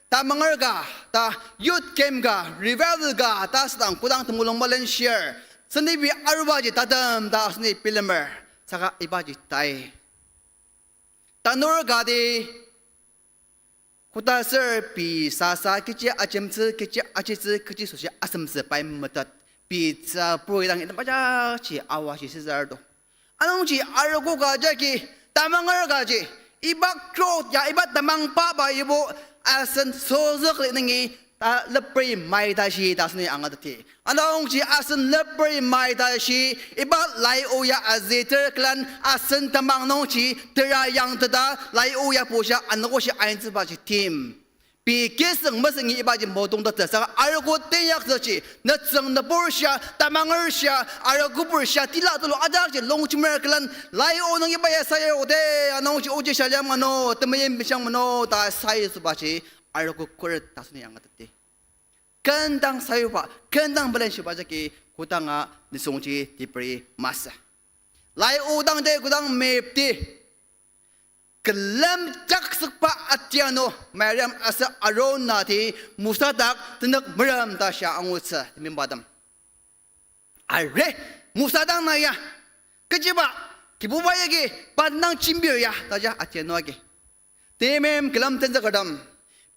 ta mangarga ta youth game ga revival ga ta stang kudang tumulong malaysia seni bi arbaji tadam da sni bilamer saka ibaji tai tanur ga de kuta ser pi sasa kici achemse kici achize kici sosia asamse pai matat pi sa proidang ita baca ci awashi sezardo anong ci argo gaja ki tamangar gaji ibak trot ya ibat tamang pa ba ibo asan sozok ningi ta lepri mai ta shi ta sni angadati anong ci asan lepri mai ta shi ibat lai o ya aziter klan asan tamang nong ci tera yang tada lai o ya posha ango shi ain ba ci team pi keseng masengi ibaji modong da sa argo teyak zachi na tsang na borsha tamangar sha argo borsha tila tolo adak je long chmer klan lai o nang ibaya saya ode anong chi oje shalyam ano temayem bisang mano ta sai su ba chi argo kor tasni angatati kendang sayo pa kendang balen shi ba jaki kutanga ni songchi tipri masa lai o dang de kudang mepti kelam jak sekpa atiano Maryam asa aron nati musadak tenak meram tasya angutsa mimbadam are musadang na ya kejiba kibubayagi padnang chimbir ya taja atiano agi temem kelam tenjakadam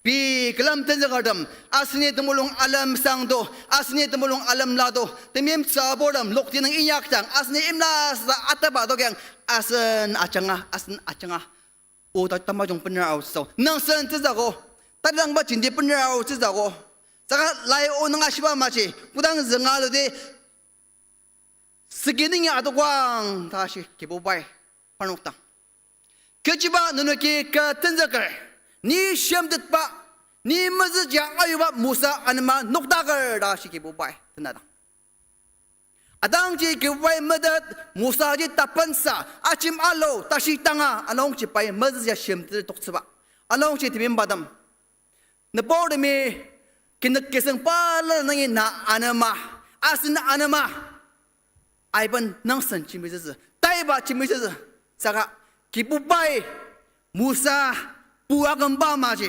pi kelam tenjakadam asni temulung alam sangdo asni temulung alam lado temem sabodam lokti nang inyak tang asni imla sa ataba dogyang asen acanga o ta tamajong penrao so nang sen tzago tadang ba jindi penrao tzago saka lai o nang asiba machi kudang zengalo de segining ya adwang ta shi kibobai panokta kejiba nunuki ka tenjakar ni shamdet pa ni mazja ayuba musa anma nokdagar da shi kibobai tenada adang ji kiwai madat musa ji tapansa achim alo tashi tanga anong ji pai mazya shimtir toksba anong ji tibim badam na borde me kinak kesang pala nangi na anama asin anama aiban nang san chimiz taiba chimiz saka kipubai musa puagam ba maji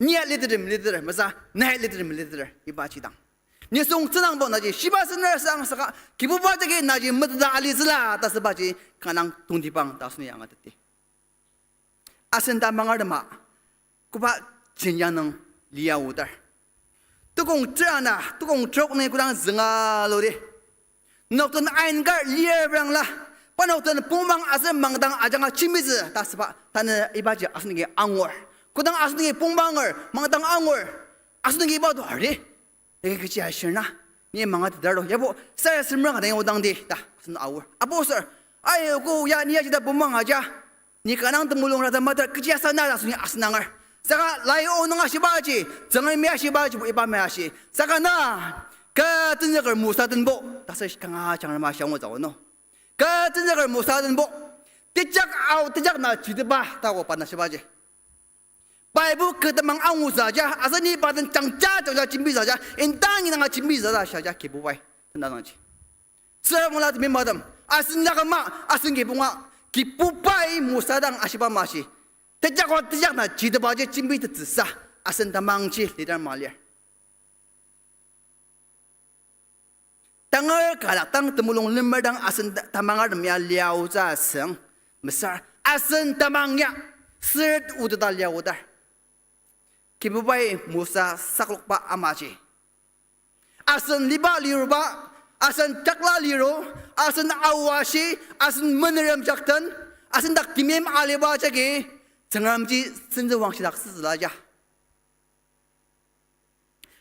nia lider masa nai lider ibachi dang ni song tsenang bo naji shiba senar sang saka kibuba jage naji medda ali zla tasbaji kanang tungdipang tasni angatati asenda mangarma kuba jinyanang liya udar tukong trana tukong trok ne kurang zenga lori nokton aingar liya brangla panokton pumang asem mangdang ajanga chimiz tasba tan ibaji asni angor kudang asni pumbanger mangdang angor asni ibado ari 이게 그치 아시나? 니 망아도 달로 여보 쌀 쓸모가 내가 오당디 다 무슨 아우 아보서 아이고 야 니야지다 본망하자 니 가능도 물롱라다 마다 그치 아사나다 수니 아스낭을 사가 라이 오능아 시바지 정을 미아시바지 이바메아시 사가 나 같은 적을 무사든 보 다섯 시강아 장을 마시고 자오노 같은 적을 무사든 보 띠짝 아우 띠짝 나 지드바 다고 받나 시바지 Bible ketamang angu saja, asal ni badan cangca cangca cimbi saja, entang ini nggak cimbi saja kibu bai, tentang aja. Semula tu memang asin nak mak asin kibu bai musadang asipa masih. Tejak na cita baca cimbi tersah asin tamang cih di dalam malia. Tangar kalakang temulung lemerdang asin tamangar demia liau zaseng besar asin tamangnya seret udah liau udah. Kibubai Musa sakluk pa amaji. Asin liba liru ba, asin cakla liru, asin awashi, asin menerem jaktan, asin dak timim aliba jagi, cengamji senja wang sidak selaja.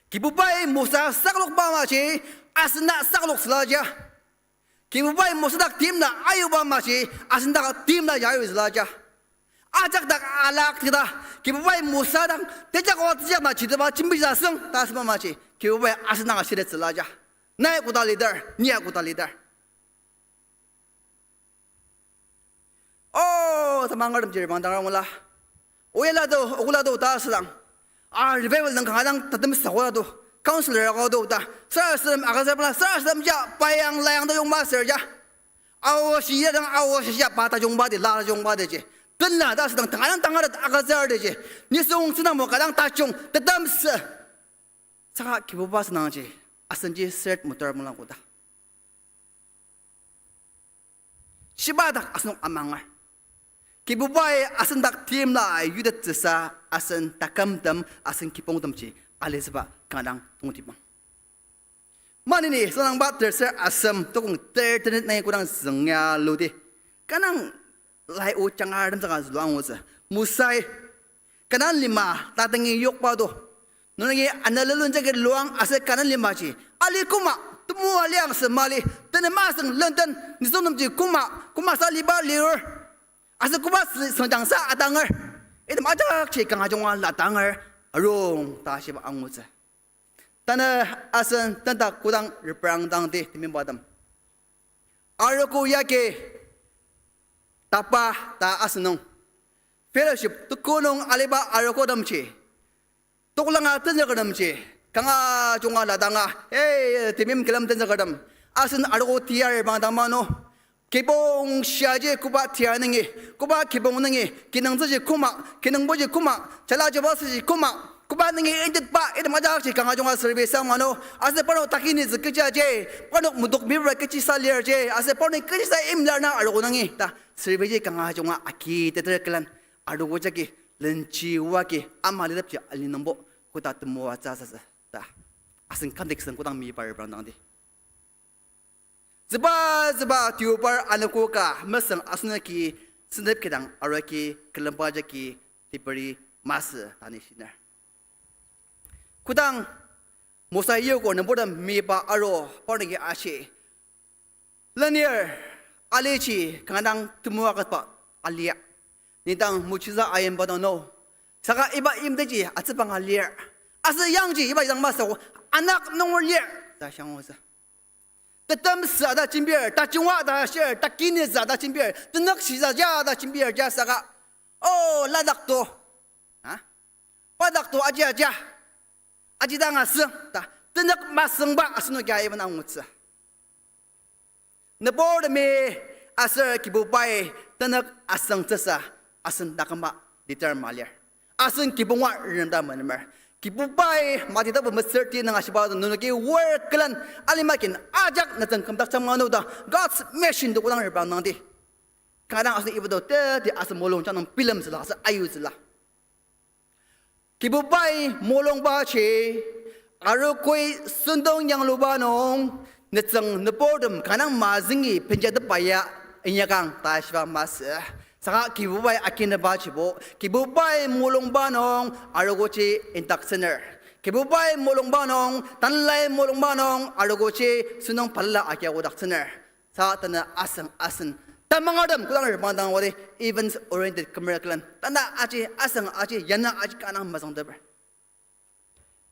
Kibubai Musa sakluk pa amaji, asin dak sakluk selaja. Kibubai Musa dak tim na ayu pa amaji, asin dak tim na yayu selaja. Ajak dak alak kita, kibubai Musa dak tejak waktu na cita ba cimbi jaseng, tas pa amaji. Kibubai asin dak asiret selaja. Naik kuda leader, niat kuda leader. Oh, temangar menjadi bandar mula. Uyala tu tak sedang. Revival nang kadang tetap sekolah tu. Counselor aku tu tak. Serasem agak sebelah. Serasem je payang layang tu yang master je. Awas siapa dan awas siapa patah jumpa di lar jumpa di je. Tenlah tak sedang tangan agak sebelah di je. Ni seorang sedang mau kadang tajung tetap se. Sangat kibuba senang je. Asan je set motor mula kuda. Siapa dak asan amangar. Kibubai asan dak tim lah yudat jasa asan takam dam asan kipong dam je alih sebab kadang tunggu tipang. Mana ni Semdangba terser asam tukung tertenet naik kurang zengya ludi. Kadang lai ucang adam sangat luang usa. Musai kadang lima tatangi yok padu. Nungi analalun jaga luang asal kadang lima je. Alih kuma temu aliang semali tenem asang London nisonum je kuma saliba liur. Asal kuma Semdangsa adangar. Itu macam cik kang ajongan latangar arong tak siapa angus. Tanah asan tentang kurang reperang dang di timin badam. Arogo yake tapa ta asanong fellowship tukunong aliba arogo damci. Tukulang atin sa kadamci. Kanga junga ladanga. Timim kelam tin sa kadam. Asan arogo tiar bang damano. Kibong siaje kuba tiar nengi. Kuba kibong nengi. Kinang saji kuma. Kinang boji kuma. Chala jabas saji kuma. Kuba nengi enjet pa itu macam si kang ajong service sama no. Ase pano takini sekerja je. Pano muduk bibra kecil salir je. Ase pano kecil saya imlar na arogo nengi. Ta service je kang ajong aki teterkelan. Arogo jaki lenci waki amal lep je alin nombo. Kuda temu aja saja. Ta asen kandik sen kudang mi par brandang di. Zeba tiupar anakku ka meseng asna ki sendep kedang araki kelempar jaki diberi masa tani sinar. Kudang Musa yugo nampak miba aro pernegi asyik. Lanier alici kadang temu akat pak alia. Nidang muciza ayam pada no. Saka iba imdeji atsepang alia. Asa yang ji iba yang masa anak nongor lia. Dah siang Musa. Tetem sada cimbir, tak cuma dah share, tak kini sada cimbir. Tenak sisa jada cimbir jasa saka. Oh ladak tu, padak tu aja. Aji dah ngaseng, tak tenak maseng ba asno gaya mana ngutsa. Nebor me asal kibubai tenak aseng tesa aseng nakamba di termalia. Aseng kibungwa rendah menemer. Kibubai mati tak bermeserti dengan siapa tu nunaki work kelan alimakin ajak natang kamtak sama dah God's mission tu orang rebang nanti. Kadang asal ibu tu di asal molong jangan film selah asal ayu selah. Kibubai molong baca, arokoi sundong yang lubanong, netang nepodem kadang mazingi penjat paya inyakang taswa masa. Saka kibubai akin baca bo, kibubai molong banong arogoci intak sener. Kibubai molong banong tanlai molong banong arogoci sunong palla akia udak sener. Sa tanah asang. Tamang adam kulang pandang wadi events oriented kemerdekaan. Tanda aci asang aci yana aci kanang masang deber.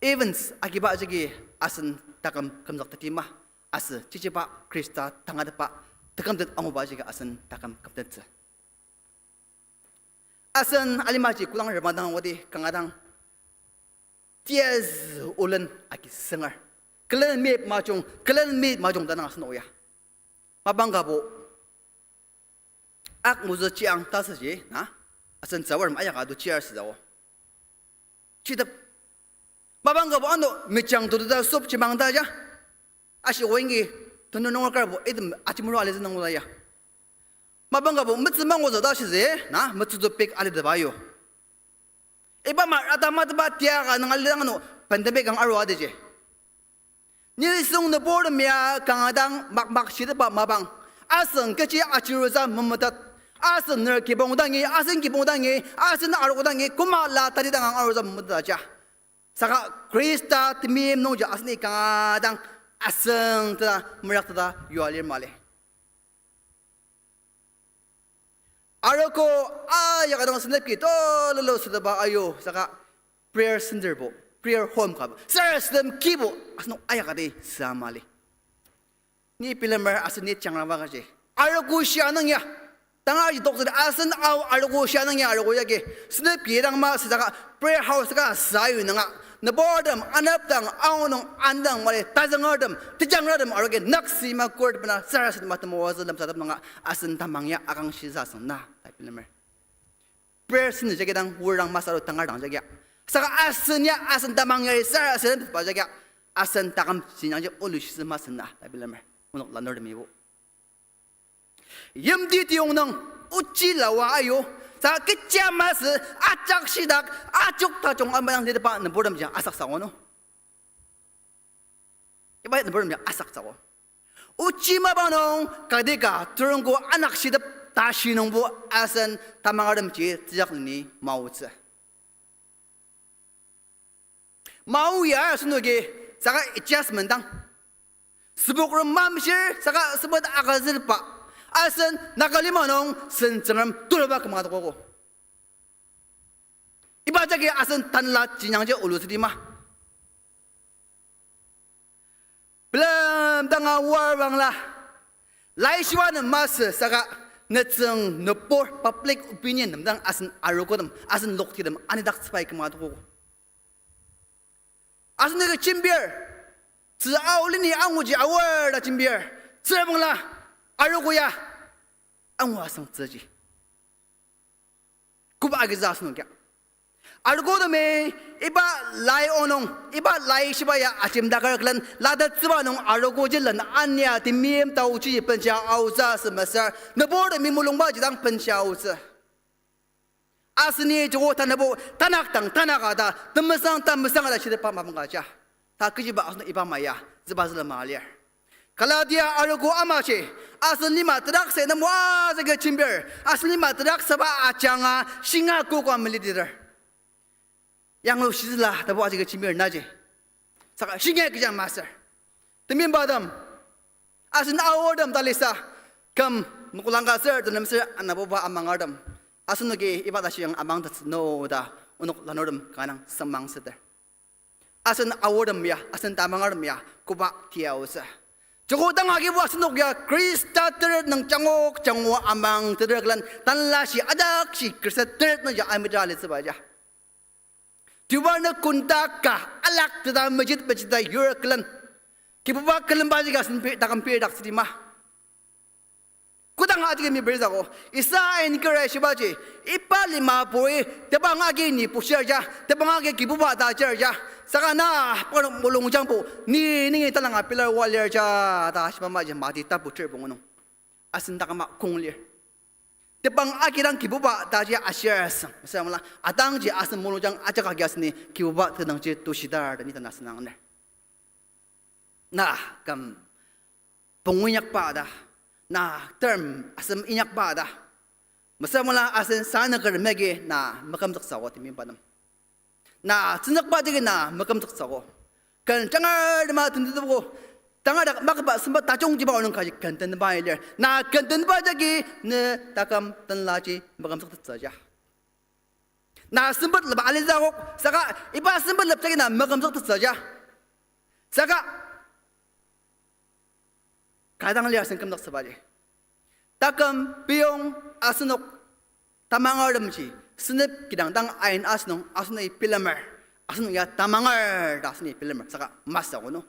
Events akibat aci asan takam kamzak takimah asa cici pak Krista tangga depak takam tet amu baca asan takam kamtet. asan alimaji kulang Ramadan wadi kangadang tiaz ulen aki sengar kelen me majong danang asan oya mabangga bo ak muzo chiang tasaji na asan zawar maya ka do chiar sidawo chidap mabangga bo ano michang do da sop chimang da ja ashi wengi tono nongor kar bo edem achimuro ale nang ya mabangga bo mutzmang wo da shi ze na mutzu pek ale da bayo iba ma atama ba tia ka nang ale no pandemic ang arwa de je ni sung na board mya kangadang makmak shi ba mabang asan kachi achiru za mamatat asan ner ki bongdangi asan ki bongdangi asan argodangi kuma la tari dang ang arwa za mamatat ja saka krista timim no ja asni kangadang asan ta murak ta yualir male Arogo ay kadang snap kito lolo sa ba ayo saka prayer center bo prayer home ka sir stem kibo asno ay kadi samali ni pilamar asan ni chang rawa kasi arogo siya nang ya tanga ji doktor asan aw arogo siya nang ya arogo yake snap kidang ma saka prayer house ka sayu nanga na boredom anaptang aunong andang mali tazangadam tijangadam aroge naksi ma court bana saras matamo wazadam sadam nga asan tamangya akang shizasan na tapilamer prayer sin jagedang wurang masaro tangadang jagya saka asan ya asan tamangya sarasan ba jagya asan takam sinang ulush masan na tapilamer unok lanor mibo yamdi tiong nang uchi lawa ayo sa kitya mas acak sidak acuk tajong amayang di depan neboram jang asak sawo no iba neboram jang asak sawo uci mabanong kadika turungko anak sidap tasinong bo asan tamangaram ci tijak ni mau tsa mau ya sunuge saka ichas mendang sebukrum mamshir saka sebut akazir pa asan nakalimanong sencengram tulaba kemana koko iba jagi asan tanla jinyangje ulusdi mah belum tengah warang lah lai siwan mas saka neceng nepor public opinion tentang asan arogodam asan loktidam anidak spai kemana koko asan nega cimbiar seawlini anguji awar da cimbiar sebanglah Arogoya ang wasang tsaji kuba agizas no kya Arogo da me iba lai onong iba lai shibaya achim dakar klan lada tsiba nong arogo jilan anya timiem tau chi pencha auza semasa nabor mi mulung ba jidang pencha auza asni jo tanabo tanak tang tanakada temasang da chide pa mamanga cha ta kijiba asno iba maya zibazla malia kalau dia arogo amache asli matrak se na mwa zaga chimber asli matrak saba achanga singa ko ko amlidir yang lo sizla da bo zaga chimber naje saka singa ke jang master temin badam asin awodam talisa kam mukulanga sir tanam sir anabo ba amangadam asin ge ibada siyang amang tat no da unok lanodam kanang samang seder asin awodam ya asin tamangadam ya kuba tiausa Joko tangagi buat senok ya Krista teret nang cangok cangwa amang teret lan tanla si adak si Krista teret nang ya amidale sebaja. Tiba na kuntaka alak teta masjid pecita yurak lan kibuba kelembaji gasin pe takam pe dak sedima. Kutang ati kami berita ko isa encourage baje ipa lima poi tebang agi ni pusya tebang agi kibuba ta ja. Saka na parang mulong jampo ni talang pilar walir ja ta simama ja mati ta putir bungonong asin ta kama kunglir tebang akirang kibuba ta ja asyas masamala atang ji asin mulong jang aja kagyas ni kibuba tenang ji tusidar ni tanah senang ne na kam pungunyak pa da na term asam inyak pa da masamala asin sana kermege na makam tak sawat mi padam na tsindak ba dige na makam tak sago kan jangar ma tundu ko tanga da makba semba tajong ji ba onong kaji kan tan ba ile na kan tan ba jagi ne takam tan laji makam tak saja na sembat leba ale zago saka iba sembat leb jagi na makam tak saja saka kadang liar sengkam tak sabaje takam piong asunok tamangaram ji snip kidang dang ain asnong asnay pilamer asnong ya tamangar asnay pilamer saka masa ko no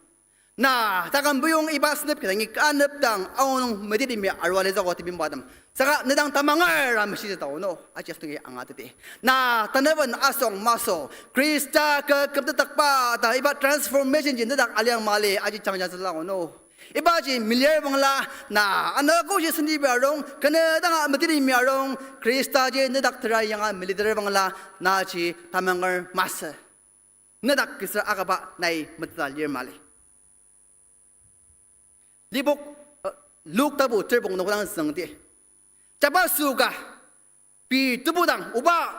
na takan buyong iba snip kidang ikanap dang aunong medidi mi arwale sa ko tibim badam saka nadang tamangar am si ta no ajas tu ang atete na tanaban asong maso Krista ka kaptatakpa ta iba transformation jin nadak aliang mali aji changja sa ko no iba ji milyar bangla na ano ko si sindi barong kana dang medidi mi arong Krista ji nadak trai yang militer bangla na ji tamangar masa nadak kisra akaba nai metal yer mali libok luk tabu terbong nokang sengdi jaba suga pi tubudang uba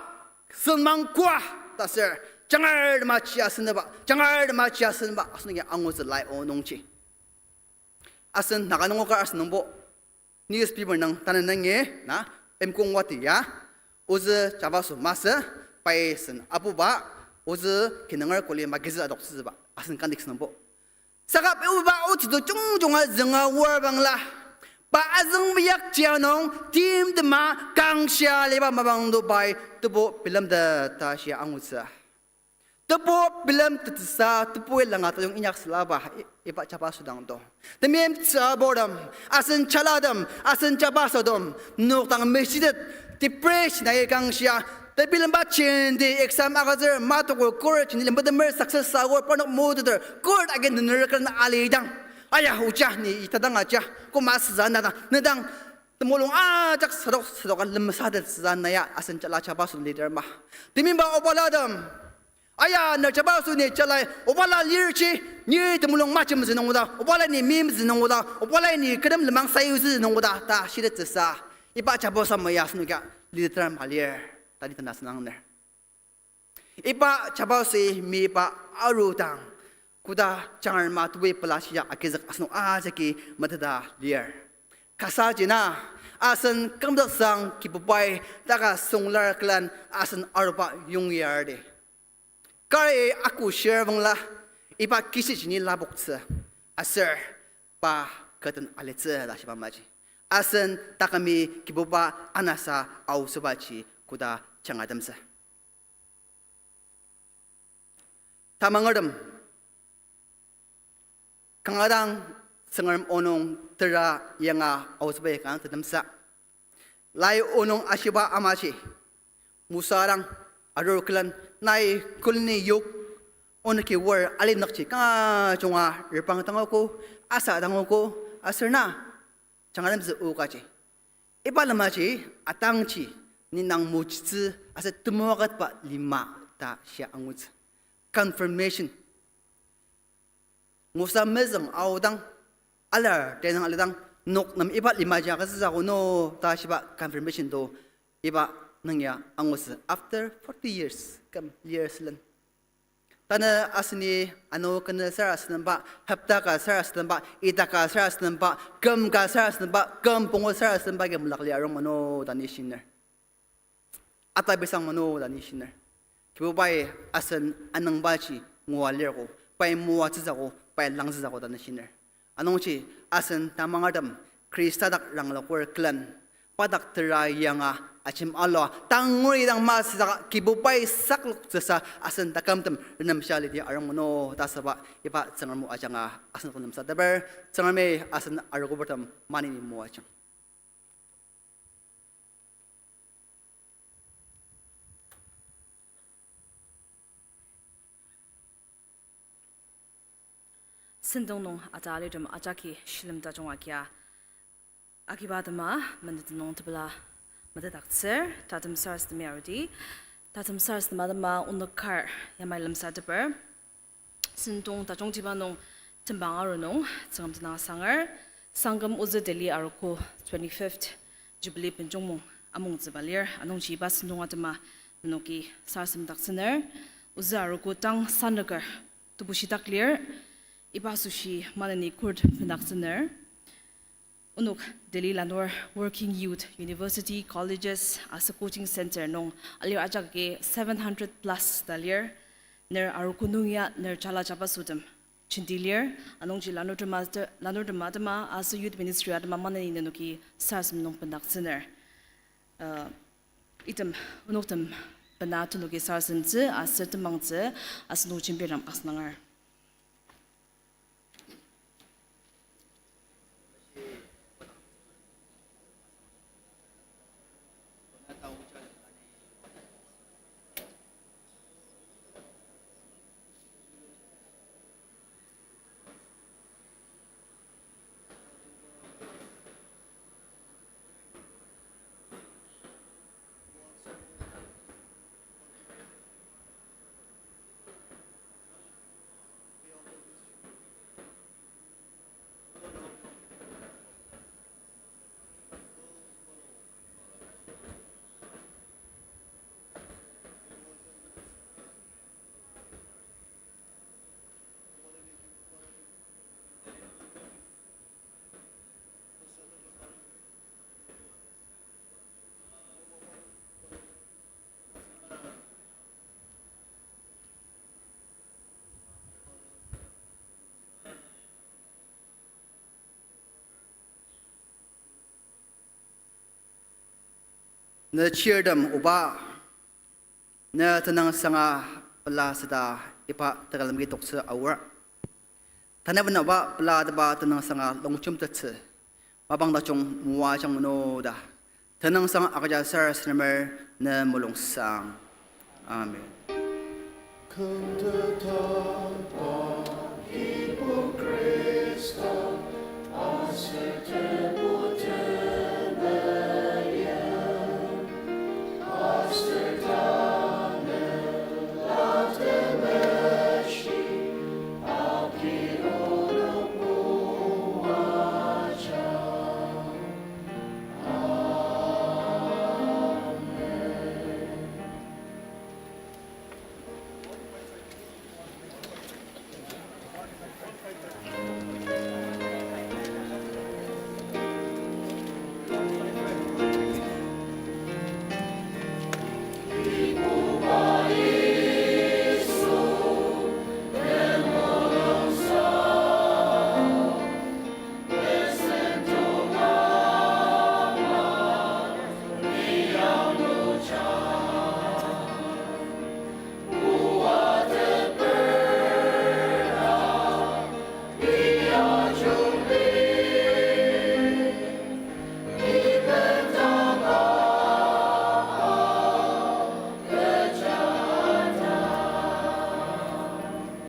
senmang kuah taser jangar ma chia senba jangar ma chia senba asnge angus lai onongchi asen naganong ka asnongbo newspaper nang tananange na emkong wati ya uze jaba su masa pai sen abuba uze kinangar koli magiza doksiba asen kandik senbo sakap uba utu jung zenga war bangla ba azeng biyak chianong tim de ma kang sha leba mabang do bai tubo film da ta sha angusa tubo film tsa tubo langa ta yung inyak slaba iba chapa sudang do the mem cha bodam asen chaladam asen chapa sodom no tang mesidet depression ay kang sha the film ba chen de exam agazer matoko courage ni lemba the mer success sawer panok moder court again the nerakan alidang ayah ucah ni itadang aja ko mas zana nadang temulung ajak sedokan lemsadat zana ya asen cala cabasun leader mah timimba obaladam ayah na cabasun ni calai obala lirchi ni temulung macam zinong uda obala ni mim zinong uda obala ni kedem lemang sayu zinong uda ta sidat sesa iba cabosam mayas nuga leader malir tadi tanda senang ner iba cabasi mi pa arutang kuda jangan matui pelasya akizak asno ajaki matada liar kasa jina asen kamdak sang kibubai daga songlar klan asen arba yung yarde kare aku share bangla iba kisi jini labok tse aser pa katan aletze la shiba maji asen takami kibuba anasa au subachi kuda changadamsa tamangadam kangadang sengaram onong tera yanga ausbe kang tedamsa lai onong ashiba amachi musarang aroklan nai kulni yuk onki war alin nakchi ka chunga repang tangoko asa tangoko aserna changaram zu ukachi ibalamachi atangchi ninang muchzi asa tumogat pa lima ta sya angut confirmation ngusa mezang awdang alar tenang aladang nok nam iba lima jaga sa no ta shiba confirmation do iba nangya angus after 40 years kam years lan tana asni ano kana saras namba hapta ka saras namba ita ka saras namba gam ka saras namba gam pongo saras namba gam lakli arong mano tani shinner ata besang mano tani shinner kibubai asan anang bachi ngwaler ko pai muwa tsa ko pai lang tsa ko tani shinner anong chi asan tamangadam Krista dak ranglakor klan padak terayanga achim Allah tanguri dang mas kibupai sakluk sa asan takamtam renam shali di arang mono tasaba iba sangamu ajanga asan kunam sa dabar sangame asan arogo batam mani ni mo achang Semdangba atali dum ajaki Semdangba akia akibadama mandatnong tbla madaktser tatam sars demiardi tatam sars madama unakar yamai lamsa deber sintong tajong tibanong tembang arunong tsangamtna sangar sangam uzu deli arko 25th jubilee Benjong among zbalir anong jiba sintong atama noki sarsam daksener uzu arko tang sanagar tubushi clear ibasushi manani kurd daksener Unuk Delhi Landor Working Youth University Colleges as a coaching center nong alir ajake 700 plus dalir ner arukunungya ner chala chapa sudam chindilir anong ji lanor madama as a youth ministry adama manani nuki sars nong pendak center item unotem banatu nugi sarsenze asertemangze asnu chimbiram asnangar. Na cheerdam uba na tanang sanga pala sada ipa tagalam gitok sa awar. Tanaban na ba pala ba tanang sanga longchum tatse. Mabang da chong muwa chang mano da. Tanang sanga akaja sar sinamer na mulong sang. Amen. Cristo,